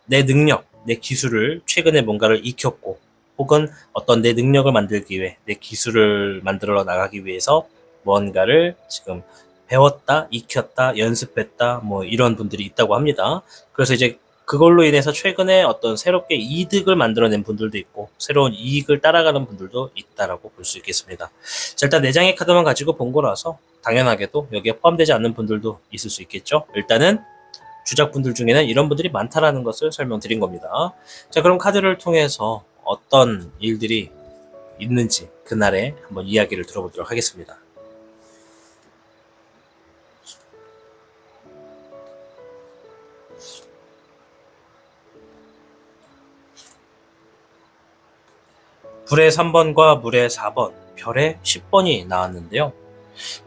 내 능력, 내 기술을 최근에 뭔가를 익혔고 혹은 어떤 내 능력을 만들기 위해 내 기술을 만들어 나가기 위해서 뭔가를 지금 배웠다, 익혔다, 연습했다 뭐 이런 분들이 있다고 합니다. 그래서 이제 그걸로 인해서 최근에 어떤 새롭게 이득을 만들어낸 분들도 있고 새로운 이익을 따라가는 분들도 있다라고 볼 수 있겠습니다. 자, 일단 4장의 카드만 가지고 본 거라서 당연하게도 여기에 포함되지 않는 분들도 있을 수 있겠죠. 일단은 주작분들 중에는 이런 분들이 많다라는 것을 설명드린 겁니다. 자, 그럼 카드를 통해서 어떤 일들이 있는지 그날에 한번 이야기를 들어보도록 하겠습니다. 불의 3번과 물의 4번, 별의 10번이 나왔는데요.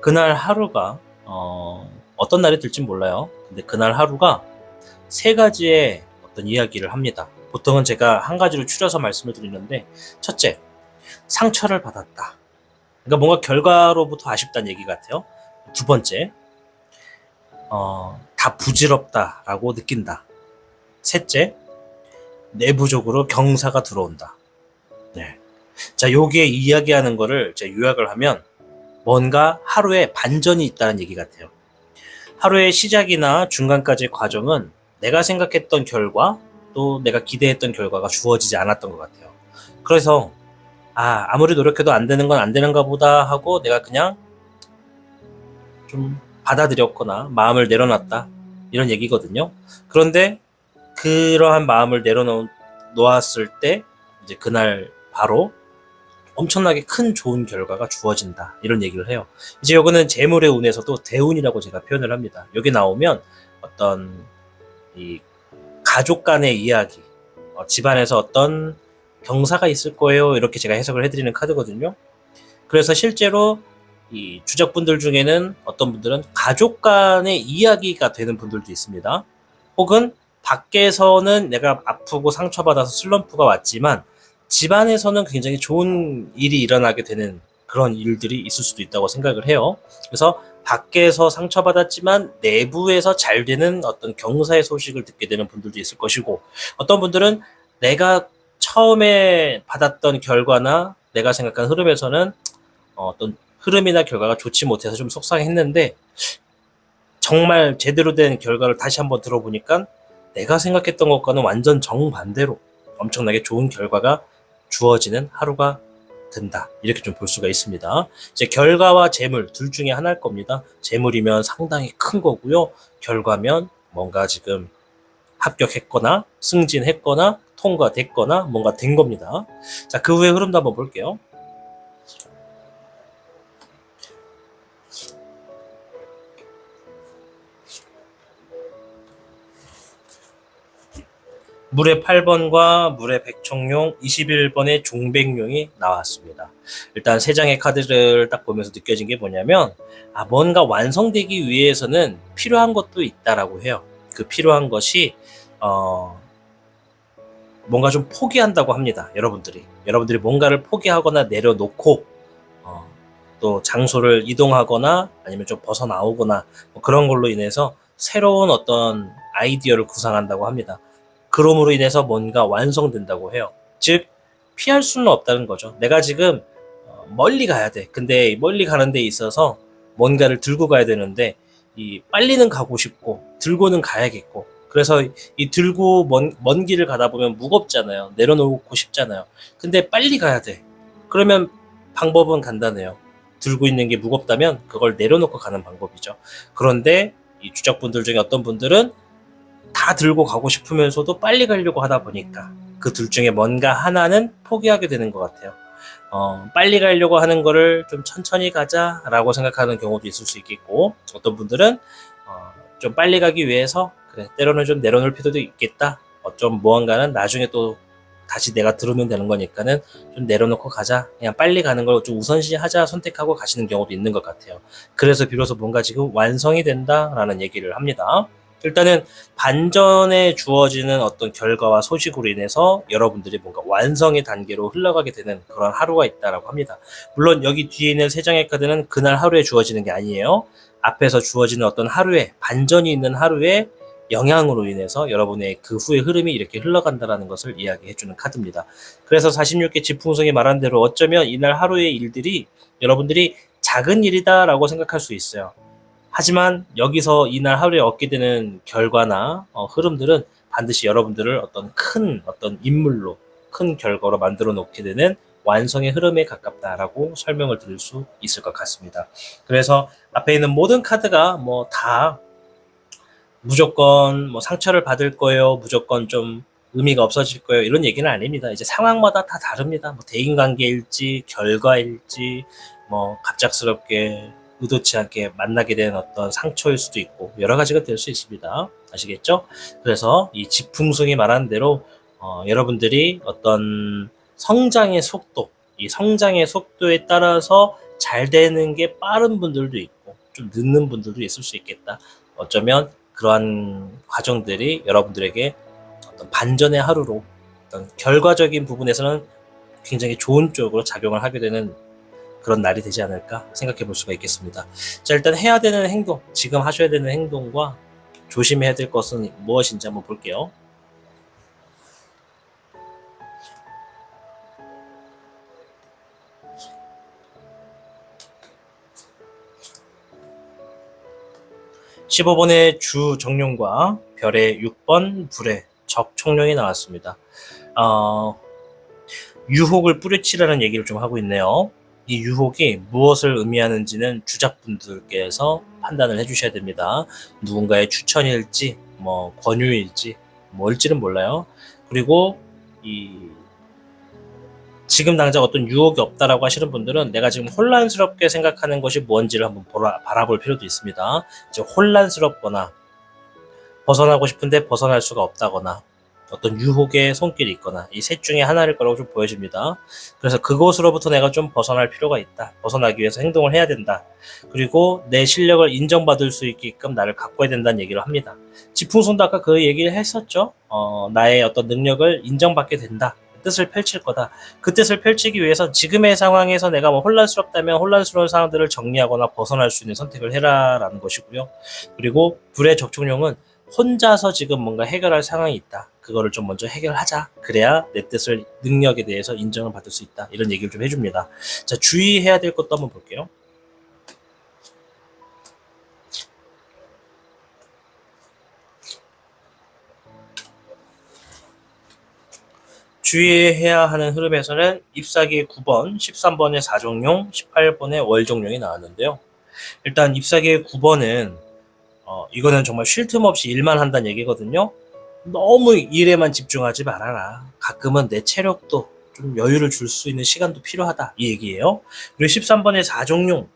그날 하루가 어떤 날이 될지 몰라요. 근데 그날 하루가 3가지의 어떤 이야기를 합니다. 보통은 제가 한 가지로 추려서 말씀을 드리는데, 첫째, 상처를 받았다. 그러니까 뭔가 결과로부터 아쉽다는 얘기 같아요. 두 번째, 다 부질없다라고 느낀다. 셋째, 내부적으로 경사가 들어온다. 네. 자, 여기에 이야기하는 거를 제가 요약을 하면 뭔가 하루에 반전이 있다는 얘기 같아요. 하루의 시작이나 중간까지의 과정은 내가 생각했던 결과 또 내가 기대했던 결과가 주어지지 않았던 것 같아요. 그래서 아무리 노력해도 안 되는 건 안 되는가 보다 하고 내가 그냥 좀 받아들였거나 마음을 내려놨다 이런 얘기거든요. 그런데 그러한 마음을 내려놓았을 때 이제 그날 바로 엄청나게 큰 좋은 결과가 주어진다 이런 얘기를 해요. 이제 요거는 재물의 운에서도 대운이라고 제가 표현을 합니다. 여기 나오면 어떤 이 가족 간의 이야기, 집안에서 어떤 경사가 있을 거예요 이렇게 제가 해석을 해드리는 카드거든요. 그래서 실제로 이 주적분들 중에는 어떤 분들은 가족 간의 이야기가 되는 분들도 있습니다. 혹은 밖에서는 내가 아프고 상처받아서 슬럼프가 왔지만 집안에서는 굉장히 좋은 일이 일어나게 되는 그런 일들이 있을 수도 있다고 생각을 해요. 그래서 밖에서 상처받았지만 내부에서 잘 되는 어떤 경사의 소식을 듣게 되는 분들도 있을 것이고, 어떤 분들은 내가 처음에 받았던 결과나 내가 생각한 흐름에서는 어떤 흐름이나 결과가 좋지 못해서 좀 속상했는데 정말 제대로 된 결과를 다시 한번 들어보니까 내가 생각했던 것과는 완전 정반대로 엄청나게 좋은 결과가 주어지는 하루가 된다. 이렇게 좀 볼 수가 있습니다. 이제 결과와 재물 둘 중에 하나일 겁니다. 재물이면 상당히 큰 거고요. 결과면 뭔가 지금 합격했거나 승진했거나 통과됐거나 뭔가 된 겁니다. 자, 그 후의 흐름도 한번 볼게요. 물의 8번과 물의 백청룡, 21번의 종백룡이 나왔습니다. 일단 3장의 카드를 딱 보면서 느껴진 게 뭐냐면 뭔가 완성되기 위해서는 필요한 것도 있다라고 해요. 그 필요한 것이 뭔가 좀 포기한다고 합니다. 여러분들이 뭔가를 포기하거나 내려놓고 또 장소를 이동하거나 아니면 좀 벗어나오거나 뭐 그런 걸로 인해서 새로운 어떤 아이디어를 구상한다고 합니다. 그럼으로 인해서 뭔가 완성된다고 해요. 즉 피할 수는 없다는 거죠. 내가 지금 멀리 가야 돼. 근데 멀리 가는 데 있어서 뭔가를 들고 가야 되는데 빨리는 가고 싶고 들고는 가야겠고 그래서 이 들고 먼 길을 가다 보면 무겁잖아요. 내려놓고 싶잖아요. 근데 빨리 가야 돼. 그러면 방법은 간단해요. 들고 있는 게 무겁다면 그걸 내려놓고 가는 방법이죠. 그런데 이 주적분들 중에 어떤 분들은 다 들고 가고 싶으면서도 빨리 가려고 하다 보니까 그 둘 중에 뭔가 하나는 포기하게 되는 것 같아요. 빨리 가려고 하는 거를 좀 천천히 가자라고 생각하는 경우도 있을 수 있겠고, 어떤 분들은 좀 빨리 가기 위해서 그래, 때로는 좀 내려놓을 필요도 있겠다. 좀 무언가는 나중에 또 다시 내가 들으면 되는 거니까는 좀 내려놓고 가자. 그냥 빨리 가는 걸 좀 우선시하자 선택하고 가시는 경우도 있는 것 같아요. 그래서 비로소 뭔가 지금 완성이 된다라는 얘기를 합니다. 일단은 반전에 주어지는 어떤 결과와 소식으로 인해서 여러분들이 뭔가 완성의 단계로 흘러가게 되는 그런 하루가 있다라고 합니다. 물론 여기 뒤에 있는 세 장의 카드는 그날 하루에 주어지는 게 아니에요. 앞에서 주어지는 어떤 하루에 반전이 있는 하루에 영향으로 인해서 여러분의 그 후의 흐름이 이렇게 흘러간다는 것을 이야기해주는 카드입니다. 그래서 46개 지풍성이 말한 대로 어쩌면 이날 하루의 일들이 여러분들이 작은 일이다라고 생각할 수 있어요. 하지만 여기서 이날 하루에 얻게 되는 결과나 흐름들은 반드시 여러분들을 어떤 인물로 큰 결과로 만들어 놓게 되는 완성의 흐름에 가깝다라고 설명을 드릴 수 있을 것 같습니다. 그래서 앞에 있는 모든 카드가 다 무조건 상처를 받을 거예요. 무조건 좀 의미가 없어질 거예요. 이런 얘기는 아닙니다. 이제 상황마다 다 다릅니다. 대인관계일지, 결과일지, 갑작스럽게 의도치 않게 만나게 된 어떤 상처일 수도 있고, 여러 가지가 될 수 있습니다. 아시겠죠? 그래서 이 지풍송이 말한 대로, 여러분들이 어떤 성장의 속도, 이 성장의 속도에 따라서 잘 되는 게 빠른 분들도 있고, 좀 늦는 분들도 있을 수 있겠다. 어쩌면 그러한 과정들이 여러분들에게 어떤 반전의 하루로 어떤 결과적인 부분에서는 굉장히 좋은 쪽으로 작용을 하게 되는 그런 날이 되지 않을까 생각해 볼 수가 있겠습니다. 자, 일단 해야 되는 행동, 지금 하셔야 되는 행동과 조심해야 될 것은 무엇인지 한번 볼게요. (15번의) 주 정룡과 별의 (6번) 불의 적 총룡이 나왔습니다. 유혹을 뿌리치라는 얘기를 좀 하고 있네요. 이 유혹이 무엇을 의미하는지는 주작분들께서 판단을 해주셔야 됩니다. 누군가의 추천일지, 권유일지, 뭘지는 몰라요. 그리고 지금 당장 어떤 유혹이 없다라고 하시는 분들은 내가 지금 혼란스럽게 생각하는 것이 뭔지를 한번 바라볼 필요도 있습니다. 이제 혼란스럽거나 벗어나고 싶은데 벗어날 수가 없다거나 어떤 유혹의 손길이 있거나 이 셋 중에 하나일 거라고 좀 보여집니다. 그래서 그것으로부터 내가 좀 벗어날 필요가 있다. 벗어나기 위해서 행동을 해야 된다. 그리고 내 실력을 인정받을 수 있게끔 나를 가꿔야 된다는 얘기를 합니다. 지풍손도 아까 그 얘기를 했었죠. 나의 어떤 능력을 인정받게 된다. 뜻을 펼칠 거다. 그 뜻을 펼치기 위해서 지금의 상황에서 내가 혼란스럽다면 혼란스러운 상황들을 정리하거나 벗어날 수 있는 선택을 해라라는 것이고요. 그리고 불의 적촉용은 혼자서 지금 뭔가 해결할 상황이 있다. 그거를 좀 먼저 해결하자. 그래야 내 뜻을, 능력에 대해서 인정을 받을 수 있다. 이런 얘기를 좀 해줍니다. 자, 주의해야 될 것도 한번 볼게요. 주의해야 하는 흐름에서는 잎사귀의 9번, 13번의 사종용, 18번의 월종용이 나왔는데요. 일단 잎사귀의 9번은 이거는 정말 쉴 틈 없이 일만 한다는 얘기거든요. 너무 일에만 집중하지 말아라. 가끔은 내 체력도 좀 여유를 줄 수 있는 시간도 필요하다. 이 얘기예요. 그리고 13번의 사종용.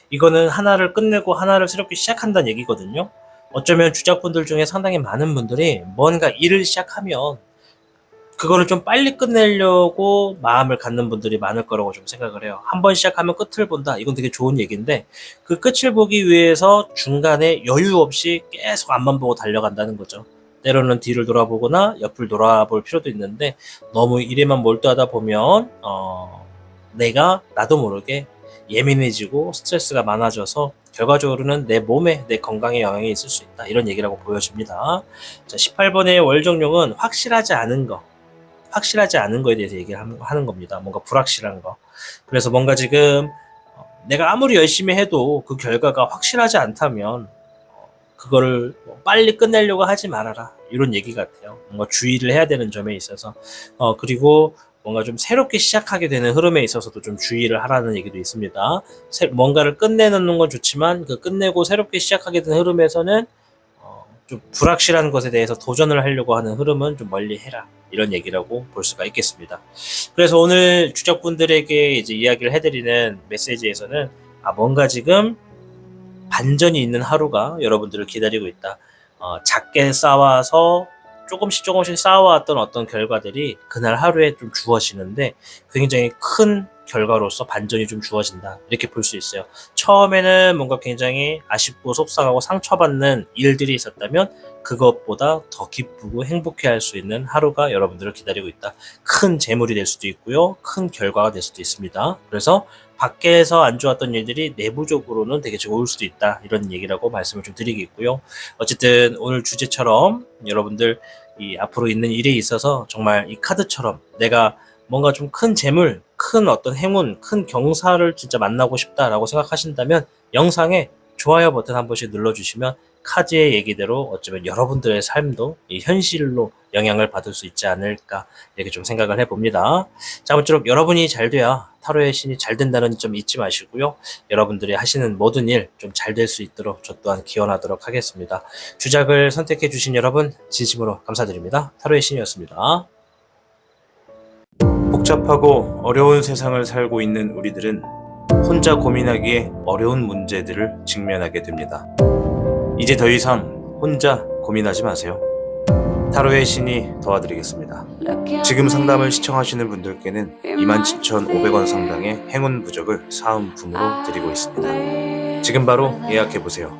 이거는 하나를 끝내고 하나를 새롭게 시작한다는 얘기거든요. 어쩌면 주작분들 중에 상당히 많은 분들이 뭔가 일을 시작하면 그거를 좀 빨리 끝내려고 마음을 갖는 분들이 많을 거라고 좀 생각을 해요. 한번 시작하면 끝을 본다. 이건 되게 좋은 얘기인데 그 끝을 보기 위해서 중간에 여유 없이 계속 앞만 보고 달려간다는 거죠. 때로는 뒤를 돌아보거나 옆을 돌아볼 필요도 있는데 너무 일에만 몰두하다 보면 내가 나도 모르게 예민해지고 스트레스가 많아져서 결과적으로는 내 몸에, 내 건강에 영향이 있을 수 있다. 이런 얘기라고 보여집니다. 자, 18번의 월정용은 확실하지 않은 거에 대해서 얘기하는 겁니다. 뭔가 불확실한 거. 그래서 뭔가 지금 내가 아무리 열심히 해도 그 결과가 확실하지 않다면 그거를 뭐 빨리 끝내려고 하지 말아라. 이런 얘기 같아요. 뭔가 주의를 해야 되는 점에 있어서. 그리고 뭔가 좀 새롭게 시작하게 되는 흐름에 있어서도 좀 주의를 하라는 얘기도 있습니다. 뭔가를 끝내놓는 건 좋지만 그 끝내고 새롭게 시작하게 되는 흐름에서는 좀 불확실한 것에 대해서 도전을 하려고 하는 흐름은 좀 멀리 해라. 이런 얘기라고 볼 수가 있겠습니다. 그래서 오늘 주적분들에게 이제 이야기를 해드리는 메시지에서는 뭔가 지금 반전이 있는 하루가 여러분들을 기다리고 있다. 작게 쌓아서 조금씩 쌓아왔던 어떤 결과들이 그날 하루에 좀 주어지는데 굉장히 큰 결과로서 반전이 좀 주어진다. 이렇게 볼 수 있어요. 처음에는 뭔가 굉장히 아쉽고 속상하고 상처받는 일들이 있었다면 그것보다 더 기쁘고 행복해 할 수 있는 하루가 여러분들을 기다리고 있다. 큰 재물이 될 수도 있고요. 큰 결과가 될 수도 있습니다. 그래서 밖에서 안 좋았던 일들이 내부적으로는 되게 좋을 수도 있다. 이런 얘기라고 말씀을 좀 드리겠고요. 어쨌든 오늘 주제처럼 여러분들 이 앞으로 있는 일에 있어서 정말 이 카드처럼 내가 뭔가 좀 큰 재물, 큰 어떤 행운, 큰 경사를 진짜 만나고 싶다라고 생각하신다면 영상에 좋아요 버튼 한 번씩 눌러주시면 카드의 얘기대로 어쩌면 여러분들의 삶도 이 현실로 영향을 받을 수 있지 않을까 이렇게 좀 생각을 해봅니다. 자, 아무쪼록 여러분이 잘 돼야 타로의 신이 잘 된다는 점 잊지 마시고요. 여러분들이 하시는 모든 일 좀 잘 될 수 있도록 저 또한 기원하도록 하겠습니다. 주작을 선택해 주신 여러분 진심으로 감사드립니다. 타로의 신이었습니다. 복잡하고 어려운 세상을 살고 있는 우리들은 혼자 고민하기에 어려운 문제들을 직면하게 됩니다. 이제 더 이상 혼자 고민하지 마세요. 타로의 신이 도와드리겠습니다. 지금 상담을 시청하시는 분들께는 27,500원 상당의 행운 부적을 사은품으로 드리고 있습니다. 지금 바로 예약해보세요.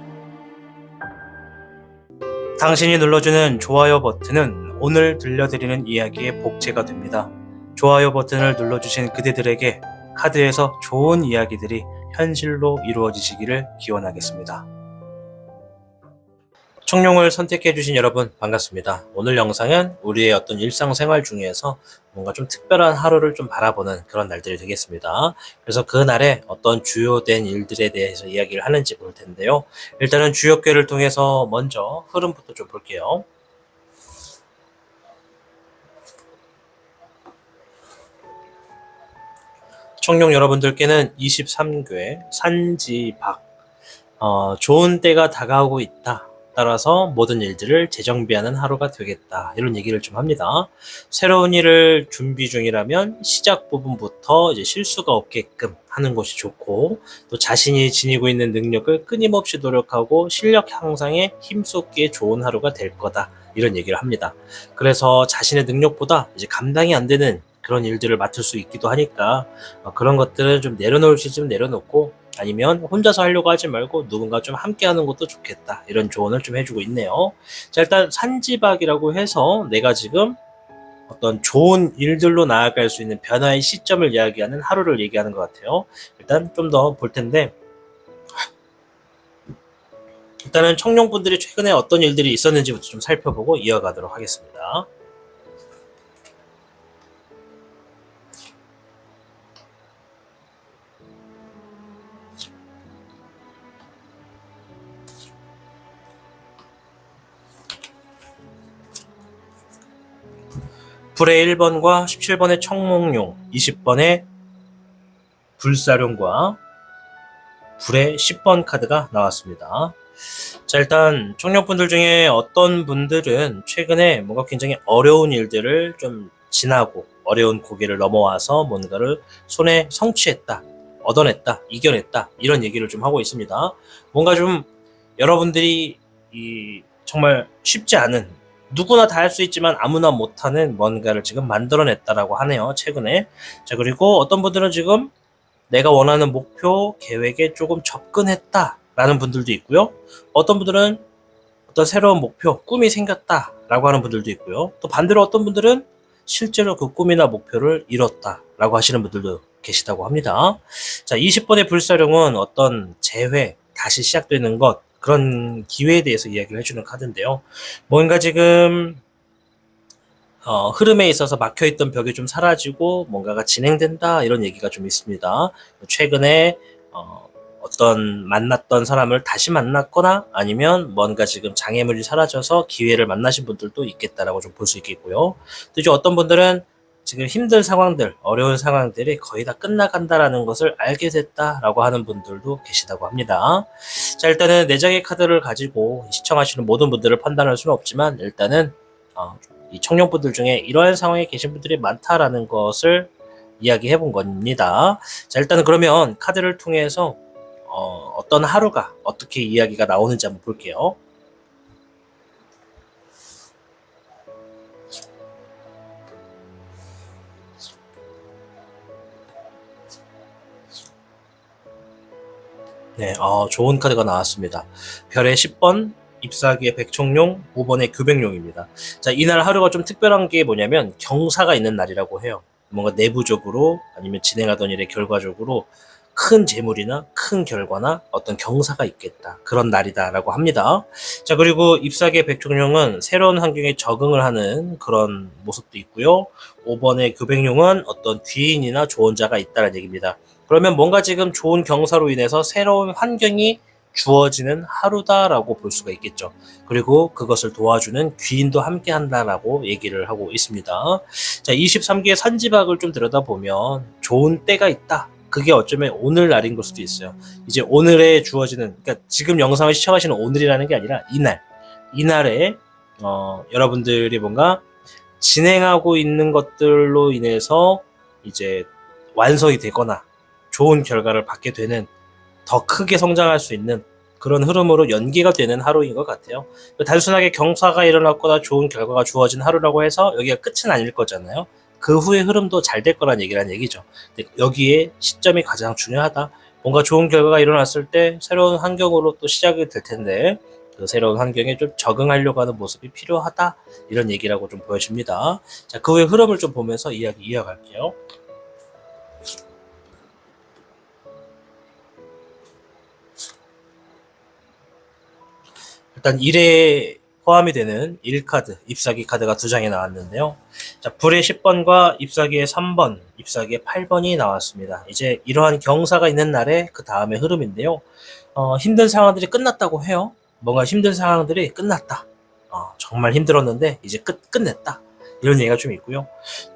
당신이 눌러주는 좋아요 버튼은 오늘 들려드리는 이야기의 복제가 됩니다. 좋아요 버튼을 눌러주신 그대들에게 카드에서 좋은 이야기들이 현실로 이루어지시기를 기원하겠습니다. 청룡을 선택해주신 여러분 반갑습니다. 오늘 영상은 우리의 어떤 일상생활 중에서 뭔가 좀 특별한 하루를 좀 바라보는 그런 날들이 되겠습니다. 그래서 그날에 어떤 주요된 일들에 대해서 이야기를 하는지 볼 텐데요. 일단은 주역궤를 통해서 먼저 흐름부터 좀 볼게요. 청룡 여러분들께는 23궤 산지박 좋은 때가 다가오고 있다. 따라서 모든 일들을 재정비하는 하루가 되겠다. 이런 얘기를 좀 합니다. 새로운 일을 준비 중이라면 시작 부분부터 이제 실수가 없게끔 하는 것이 좋고 또 자신이 지니고 있는 능력을 끊임없이 노력하고 실력 향상에 힘쏟기에 좋은 하루가 될 거다. 이런 얘기를 합니다. 그래서 자신의 능력보다 이제 감당이 안 되는 그런 일들을 맡을 수 있기도 하니까 그런 것들은 좀 내려놓을 수 있으면 내려놓고 아니면 혼자서 하려고 하지 말고 누군가 좀 함께 하는 것도 좋겠다. 이런 조언을 좀 해주고 있네요. 자, 일단 산지박이라고 해서 내가 지금 어떤 좋은 일들로 나아갈 수 있는 변화의 시점을 이야기하는 하루를 얘기하는 것 같아요. 일단 좀 더 볼 텐데 일단은 청룡분들이 최근에 어떤 일들이 있었는지부터 좀 살펴보고 이어가도록 하겠습니다. 불의 1번과 17번의 청몽용, 20번의 불사룡과 불의 10번 카드가 나왔습니다. 자, 일단 청룡분들 중에 어떤 분들은 최근에 뭔가 굉장히 어려운 일들을 좀 지나고 어려운 고개를 넘어와서 뭔가를 손에 성취했다, 얻어냈다, 이겨냈다 이런 얘기를 좀 하고 있습니다. 뭔가 좀 여러분들이 정말 쉽지 않은 누구나 다 할 수 있지만 아무나 못하는 뭔가를 지금 만들어냈다라고 하네요. 최근에. 자, 그리고 어떤 분들은 지금 내가 원하는 목표, 계획에 조금 접근했다라는 분들도 있고요. 어떤 분들은 어떤 새로운 목표, 꿈이 생겼다라고 하는 분들도 있고요. 또 반대로 어떤 분들은 실제로 그 꿈이나 목표를 이뤘다라고 하시는 분들도 계시다고 합니다. 자, 20번의 불사령은 어떤 재회, 다시 시작되는 것, 그런 기회에 대해서 이야기를 해주는 카드인데요. 뭔가 지금 흐름에 있어서 막혀있던 벽이 좀 사라지고 뭔가가 진행된다 이런 얘기가 좀 있습니다. 최근에 어떤 만났던 사람을 다시 만났거나 아니면 뭔가 지금 장애물이 사라져서 기회를 만나신 분들도 있겠다라고 좀 볼 수 있겠고요. 또 이제 어떤 분들은 지금 힘든 상황들, 어려운 상황들이 거의 다 끝나간다라는 것을 알게 됐다라고 하는 분들도 계시다고 합니다. 자, 일단은 4장의 카드를 가지고 시청하시는 모든 분들을 판단할 수는 없지만 일단은 이 청룡분들 중에 이러한 상황에 계신 분들이 많다라는 것을 이야기해 본 겁니다. 자, 일단은 그러면 카드를 통해서 어떤 하루가 어떻게 이야기가 나오는지 한번 볼게요. 네, 좋은 카드가 나왔습니다. 별의 10번, 잎사귀의 백청룡, 5번의 규백룡입니다. 자, 이날 하루가 좀 특별한 게 뭐냐면 경사가 있는 날이라고 해요. 뭔가 내부적으로 아니면 진행하던 일의 결과적으로 큰 재물이나 큰 결과나 어떤 경사가 있겠다. 그런 날이다라고 합니다. 자, 그리고 잎사귀의 백청룡은 새로운 환경에 적응을 하는 그런 모습도 있고요. 5번의 규백룡은 어떤 귀인이나 조언자가 있다는 얘기입니다. 그러면 뭔가 지금 좋은 경사로 인해서 새로운 환경이 주어지는 하루다라고 볼 수가 있겠죠. 그리고 그것을 도와주는 귀인도 함께 한다라고 얘기를 하고 있습니다. 자, 23기의 산지박을 좀 들여다보면 좋은 때가 있다. 그게 어쩌면 오늘 날인 걸 수도 있어요. 이제 오늘에 주어지는, 그러니까 지금 영상을 시청하시는 오늘이라는 게 아니라 이날에 여러분들이 뭔가 진행하고 있는 것들로 인해서 이제 완성이 되거나 좋은 결과를 받게 되는, 더 크게 성장할 수 있는 그런 흐름으로 연계가 되는 하루인 것 같아요. 단순하게 경사가 일어났거나 좋은 결과가 주어진 하루라고 해서 여기가 끝은 아닐 거잖아요. 그 후의 흐름도 잘 될 거란 얘기란 얘기죠. 여기에 시점이 가장 중요하다. 뭔가 좋은 결과가 일어났을 때 새로운 환경으로 또 시작이 될 텐데 그 새로운 환경에 좀 적응하려고 하는 모습이 필요하다. 이런 얘기라고 좀 보여집니다. 자, 그 후의 흐름을 좀 보면서 이야기 이어갈게요. 일단 1에 포함이 되는 1카드, 잎사귀 카드가 2장이 나왔는데요. 자, 불의 10번과 잎사귀의 3번, 잎사귀의 8번이 나왔습니다. 이제 이러한 경사가 있는 날에 그 다음의 흐름인데요. 힘든 상황들이 끝났다고 해요. 뭔가 힘든 상황들이 끝났다. 정말 힘들었는데 이제 끝냈다. 이런 얘기가 좀 있고요.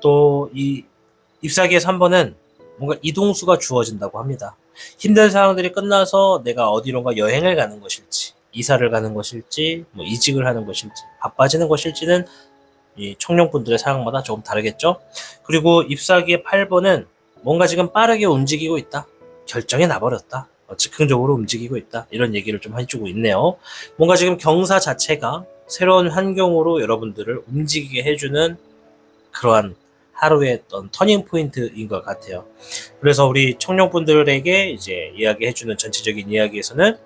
또 이 잎사귀의 3번은 뭔가 이동수가 주어진다고 합니다. 힘든 상황들이 끝나서 내가 어디론가 여행을 가는 것일지, 이사를 가는 것일지, 뭐 이직을 하는 것일지, 바빠지는 것일지는 이 청룡분들의 상황마다 조금 다르겠죠. 그리고 잎사귀의 8번은 뭔가 지금 빠르게 움직이고 있다. 결정이 나버렸다. 즉흥적으로 움직이고 있다. 이런 얘기를 좀 해주고 있네요. 뭔가 지금 경사 자체가 새로운 환경으로 여러분들을 움직이게 해주는 그러한 하루의 어떤 터닝 포인트인 것 같아요. 그래서 우리 청룡분들에게 이제 이야기해주는 전체적인 이야기에서는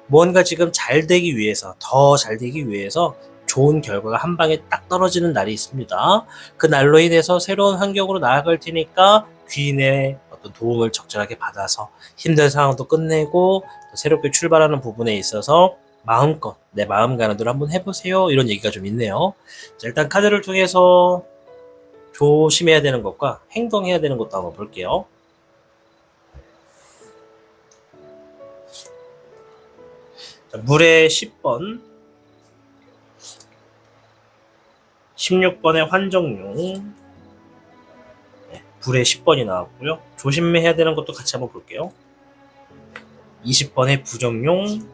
뭔가 지금 잘 되기 위해서, 더 잘 되기 위해서 좋은 결과가 한 방에 딱 떨어지는 날이 있습니다. 그 날로 인해서 새로운 환경으로 나아갈 테니까 귀인의 어떤 도움을 적절하게 받아서 힘든 상황도 끝내고 새롭게 출발하는 부분에 있어서 마음껏 내 마음 가는 대로 한번 해보세요. 이런 얘기가 좀 있네요. 자, 일단 카드를 통해서 조심해야 되는 것과 행동해야 되는 것도 한번 볼게요. 자, 물의 10번, 16번의 환정용, 불의 10번이 나왔고요. 조심해야 되는 것도 같이 한번 볼게요. 20번의 부정용,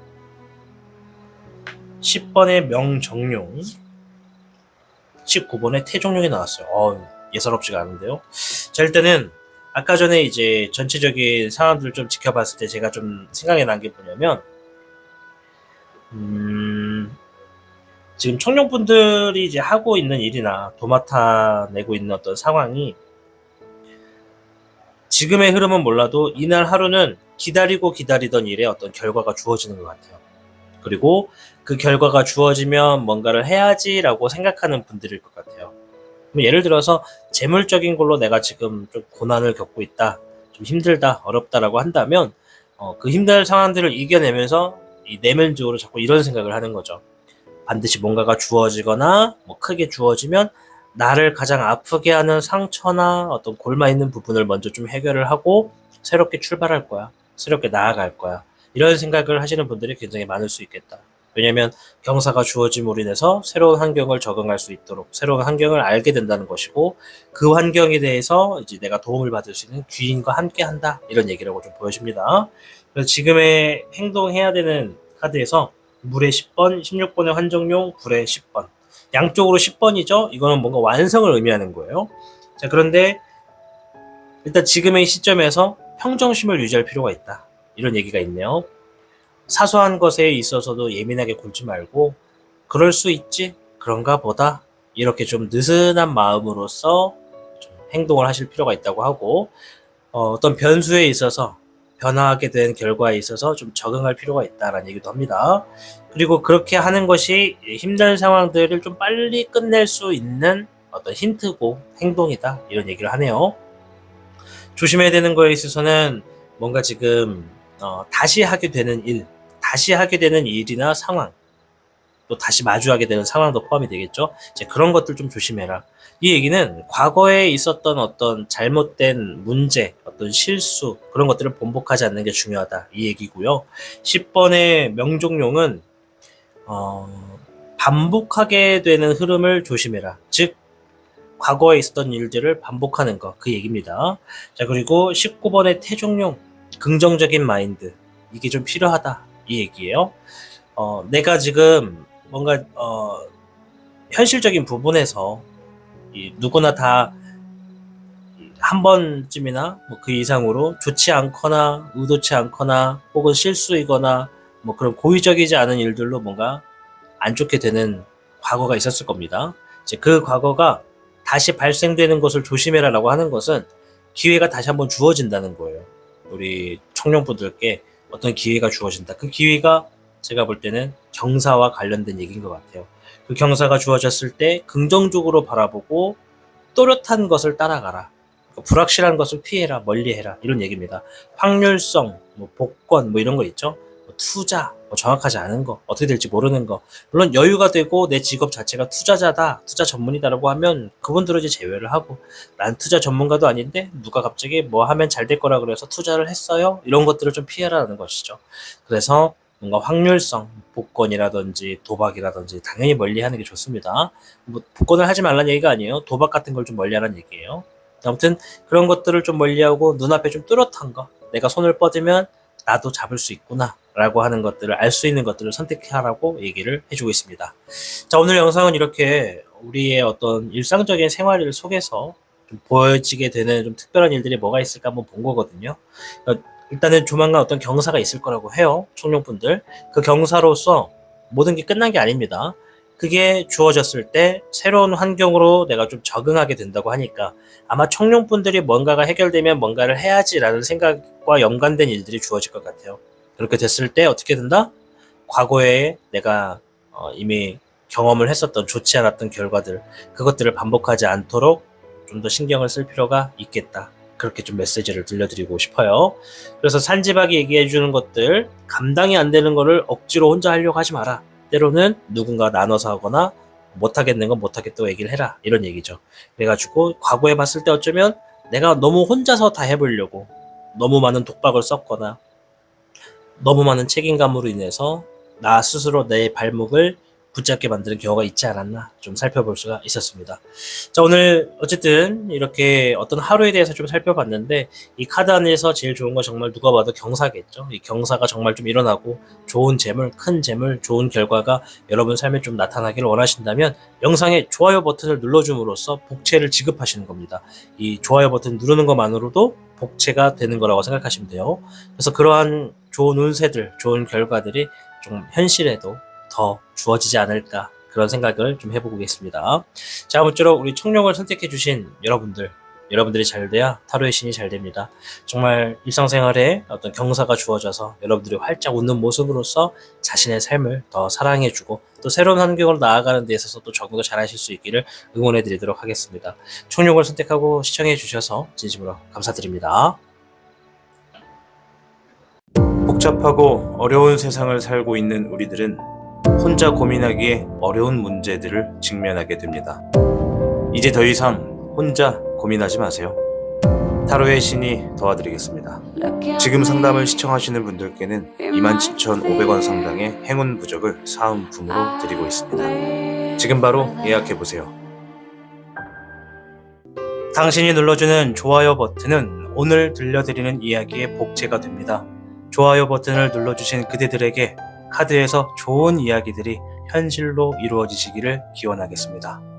10번의 명정용, 19번의 태종용이 나왔어요. 예사롭지가 않은데요. 자, 일단은 아까 전에 이제 전체적인 상황들을 좀 지켜봤을 때 제가 좀 생각이 난 게 뭐냐면 지금 청룡분들이 이제 하고 있는 일이나 도맡아 내고 있는 어떤 상황이 지금의 흐름은 몰라도 이날 하루는 기다리고 기다리던 일에 어떤 결과가 주어지는 것 같아요. 그리고 그 결과가 주어지면 뭔가를 해야지라고 생각하는 분들일 것 같아요. 예를 들어서 재물적인 걸로 내가 지금 좀 고난을 겪고 있다, 좀 힘들다, 어렵다라고 한다면 그 힘든 상황들을 이겨내면서 이 내면적으로 자꾸 이런 생각을 하는 거죠. 반드시 뭔가가 주어지거나 뭐 크게 주어지면 나를 가장 아프게 하는 상처나 어떤 골마 있는 부분을 먼저 좀 해결을 하고 새롭게 출발할 거야. 새롭게 나아갈 거야. 이런 생각을 하시는 분들이 굉장히 많을 수 있겠다. 왜냐하면 경사가 주어짐으로 인해서 새로운 환경을 적응할 수 있도록 새로운 환경을 알게 된다는 것이고, 그 환경에 대해서 이제 내가 도움을 받을 수 있는 귀인과 함께 한다, 이런 얘기라고 좀 보여집니다. 그래서 지금의 행동해야 되는 카드에서 물의 10번, 16번의 환정용, 불의 10번, 양쪽으로 10번이죠. 이거는 뭔가 완성을 의미하는 거예요. 자, 그런데 일단 지금의 시점에서 평정심을 유지할 필요가 있다, 이런 얘기가 있네요. 사소한 것에 있어서도 예민하게 굴지 말고, 그럴 수 있지, 그런가 보다, 이렇게 좀 느슨한 마음으로서 좀 행동을 하실 필요가 있다고 하고, 어떤 변수에 있어서 변화하게 된 결과에 있어서 좀 적응할 필요가 있다라는 얘기도 합니다. 그리고 그렇게 하는 것이 힘든 상황들을 좀 빨리 끝낼 수 있는 어떤 힌트고 행동이다, 이런 얘기를 하네요. 조심해야 되는 거에 있어서는 뭔가 지금 다시 하게 되는 일이나 상황, 또 다시 마주하게 되는 상황도 포함이 되겠죠. 이제 그런 것들 좀 조심해라. 이 얘기는 과거에 있었던 어떤 잘못된 문제, 어떤 실수, 그런 것들을 번복하지 않는 게 중요하다, 이 얘기고요. 10번의 명종용은 반복하게 되는 흐름을 조심해라. 즉 과거에 있었던 일들을 반복하는 거, 그 얘기입니다. 자, 그리고 19번의 태종용, 긍정적인 마인드, 이게 좀 필요하다, 이 얘기예요. 내가 지금 뭔가 현실적인 부분에서 누구나 다 한 번쯤이나 뭐 그 이상으로 좋지 않거나 의도치 않거나 혹은 실수이거나 뭐 그런 고의적이지 않은 일들로 뭔가 안 좋게 되는 과거가 있었을 겁니다. 이제 그 과거가 다시 발생되는 것을 조심해라라고 하는 것은 기회가 다시 한번 주어진다는 거예요. 우리 청년분들께 어떤 기회가 주어진다. 그 기회가 제가 볼 때는 경사와 관련된 얘기인 것 같아요. 그 경사가 주어졌을 때 긍정적으로 바라보고 또렷한 것을 따라가라. 불확실한 것을 피해라, 멀리해라, 이런 얘기입니다. 확률성, 뭐 복권, 뭐 이런 거 있죠. 뭐 투자, 뭐 정확하지 않은 거, 어떻게 될지 모르는 거. 물론 여유가 되고 내 직업 자체가 투자자다, 투자 전문이다라고 하면 그분들은 이제 제외를 하고, 난 투자 전문가도 아닌데 누가 갑자기 뭐 하면 잘 될 거라 그래서 투자를 했어요, 이런 것들을 좀 피해라는 것이죠. 그래서 뭔가 확률성, 복권이라든지 도박이라든지 당연히 멀리하는 게 좋습니다. 뭐 복권을 하지 말라는 얘기가 아니에요. 도박 같은 걸 좀 멀리하라는 얘기예요. 아무튼 그런 것들을 좀 멀리하고 눈앞에 좀 뚜렷한 거, 내가 손을 뻗으면 나도 잡을 수 있구나 라고 하는 것들을, 알 수 있는 것들을 선택하라고 얘기를 해주고 있습니다. 자, 오늘 영상은 이렇게 우리의 어떤 일상적인 생활 속에서 좀 보여지게 되는 좀 특별한 일들이 뭐가 있을까 한번 본 거거든요. 일단은 조만간 어떤 경사가 있을 거라고 해요, 청룡분들. 그 경사로서 모든 게 끝난 게 아닙니다. 그게 주어졌을 때 새로운 환경으로 내가 좀 적응하게 된다고 하니까 아마 청룡분들이 뭔가가 해결되면 뭔가를 해야지라는 생각과 연관된 일들이 주어질 것 같아요. 그렇게 됐을 때 어떻게 된다? 과거에 내가 이미 경험을 했었던 좋지 않았던 결과들, 그것들을 반복하지 않도록 좀 더 신경을 쓸 필요가 있겠다, 그렇게 좀 메시지를 들려드리고 싶어요. 그래서 산지박이 얘기해주는 것들, 감당이 안 되는 거를 억지로 혼자 하려고 하지 마라. 때로는 누군가 나눠서 하거나 못하겠는 건 못하겠다고 얘기를 해라, 이런 얘기죠. 그래가지고 과거에 봤을 때 어쩌면 내가 너무 혼자서 다 해보려고 너무 많은 독박을 썼거나 너무 많은 책임감으로 인해서 나 스스로 내 발목을 붙잡게 만드는 경우가 있지 않았나, 좀 살펴볼 수가 있었습니다. 자, 오늘 어쨌든 이렇게 어떤 하루에 대해서 좀 살펴봤는데, 이 카드 안에서 제일 좋은 건 정말 누가 봐도 경사겠죠. 이 경사가 정말 좀 일어나고 좋은 재물, 큰 재물, 좋은 결과가 여러분 삶에 좀 나타나기를 원하신다면 영상에 좋아요 버튼을 눌러줌으로써 복채를 지급하시는 겁니다. 이 좋아요 버튼 누르는 것만으로도 복채가 되는 거라고 생각하시면 돼요. 그래서 그러한 좋은 운세들, 좋은 결과들이 좀 현실에도 더 주어지지 않을까, 그런 생각을 좀 해보겠습니다. 자, 아무쪼록 우리 청룡을 선택해주신 여러분들이 잘 돼야 타로의 신이 잘 됩니다. 정말 일상생활에 어떤 경사가 주어져서 여러분들이 활짝 웃는 모습으로서 자신의 삶을 더 사랑해주고 또 새로운 환경으로 나아가는 데 있어서 또 적응도 잘 하실 수 있기를 응원해드리도록 하겠습니다. 청룡을 선택하고 시청해주셔서 진심으로 감사드립니다. 복잡하고 어려운 세상을 살고 있는 우리들은 혼자 고민하기에 어려운 문제들을 직면하게 됩니다. 이제 더 이상 혼자 고민하지 마세요. 타로의 신이 도와드리겠습니다. 지금 상담을 시청하시는 분들께는 27,500원 상당의 행운 부적을 사은품으로 드리고 있습니다. 지금 바로 예약해보세요. 당신이 눌러주는 좋아요 버튼은 오늘 들려드리는 이야기의 복제가 됩니다. 좋아요 버튼을 눌러주신 그대들에게 카드에서 좋은 이야기들이 현실로 이루어지시기를 기원하겠습니다.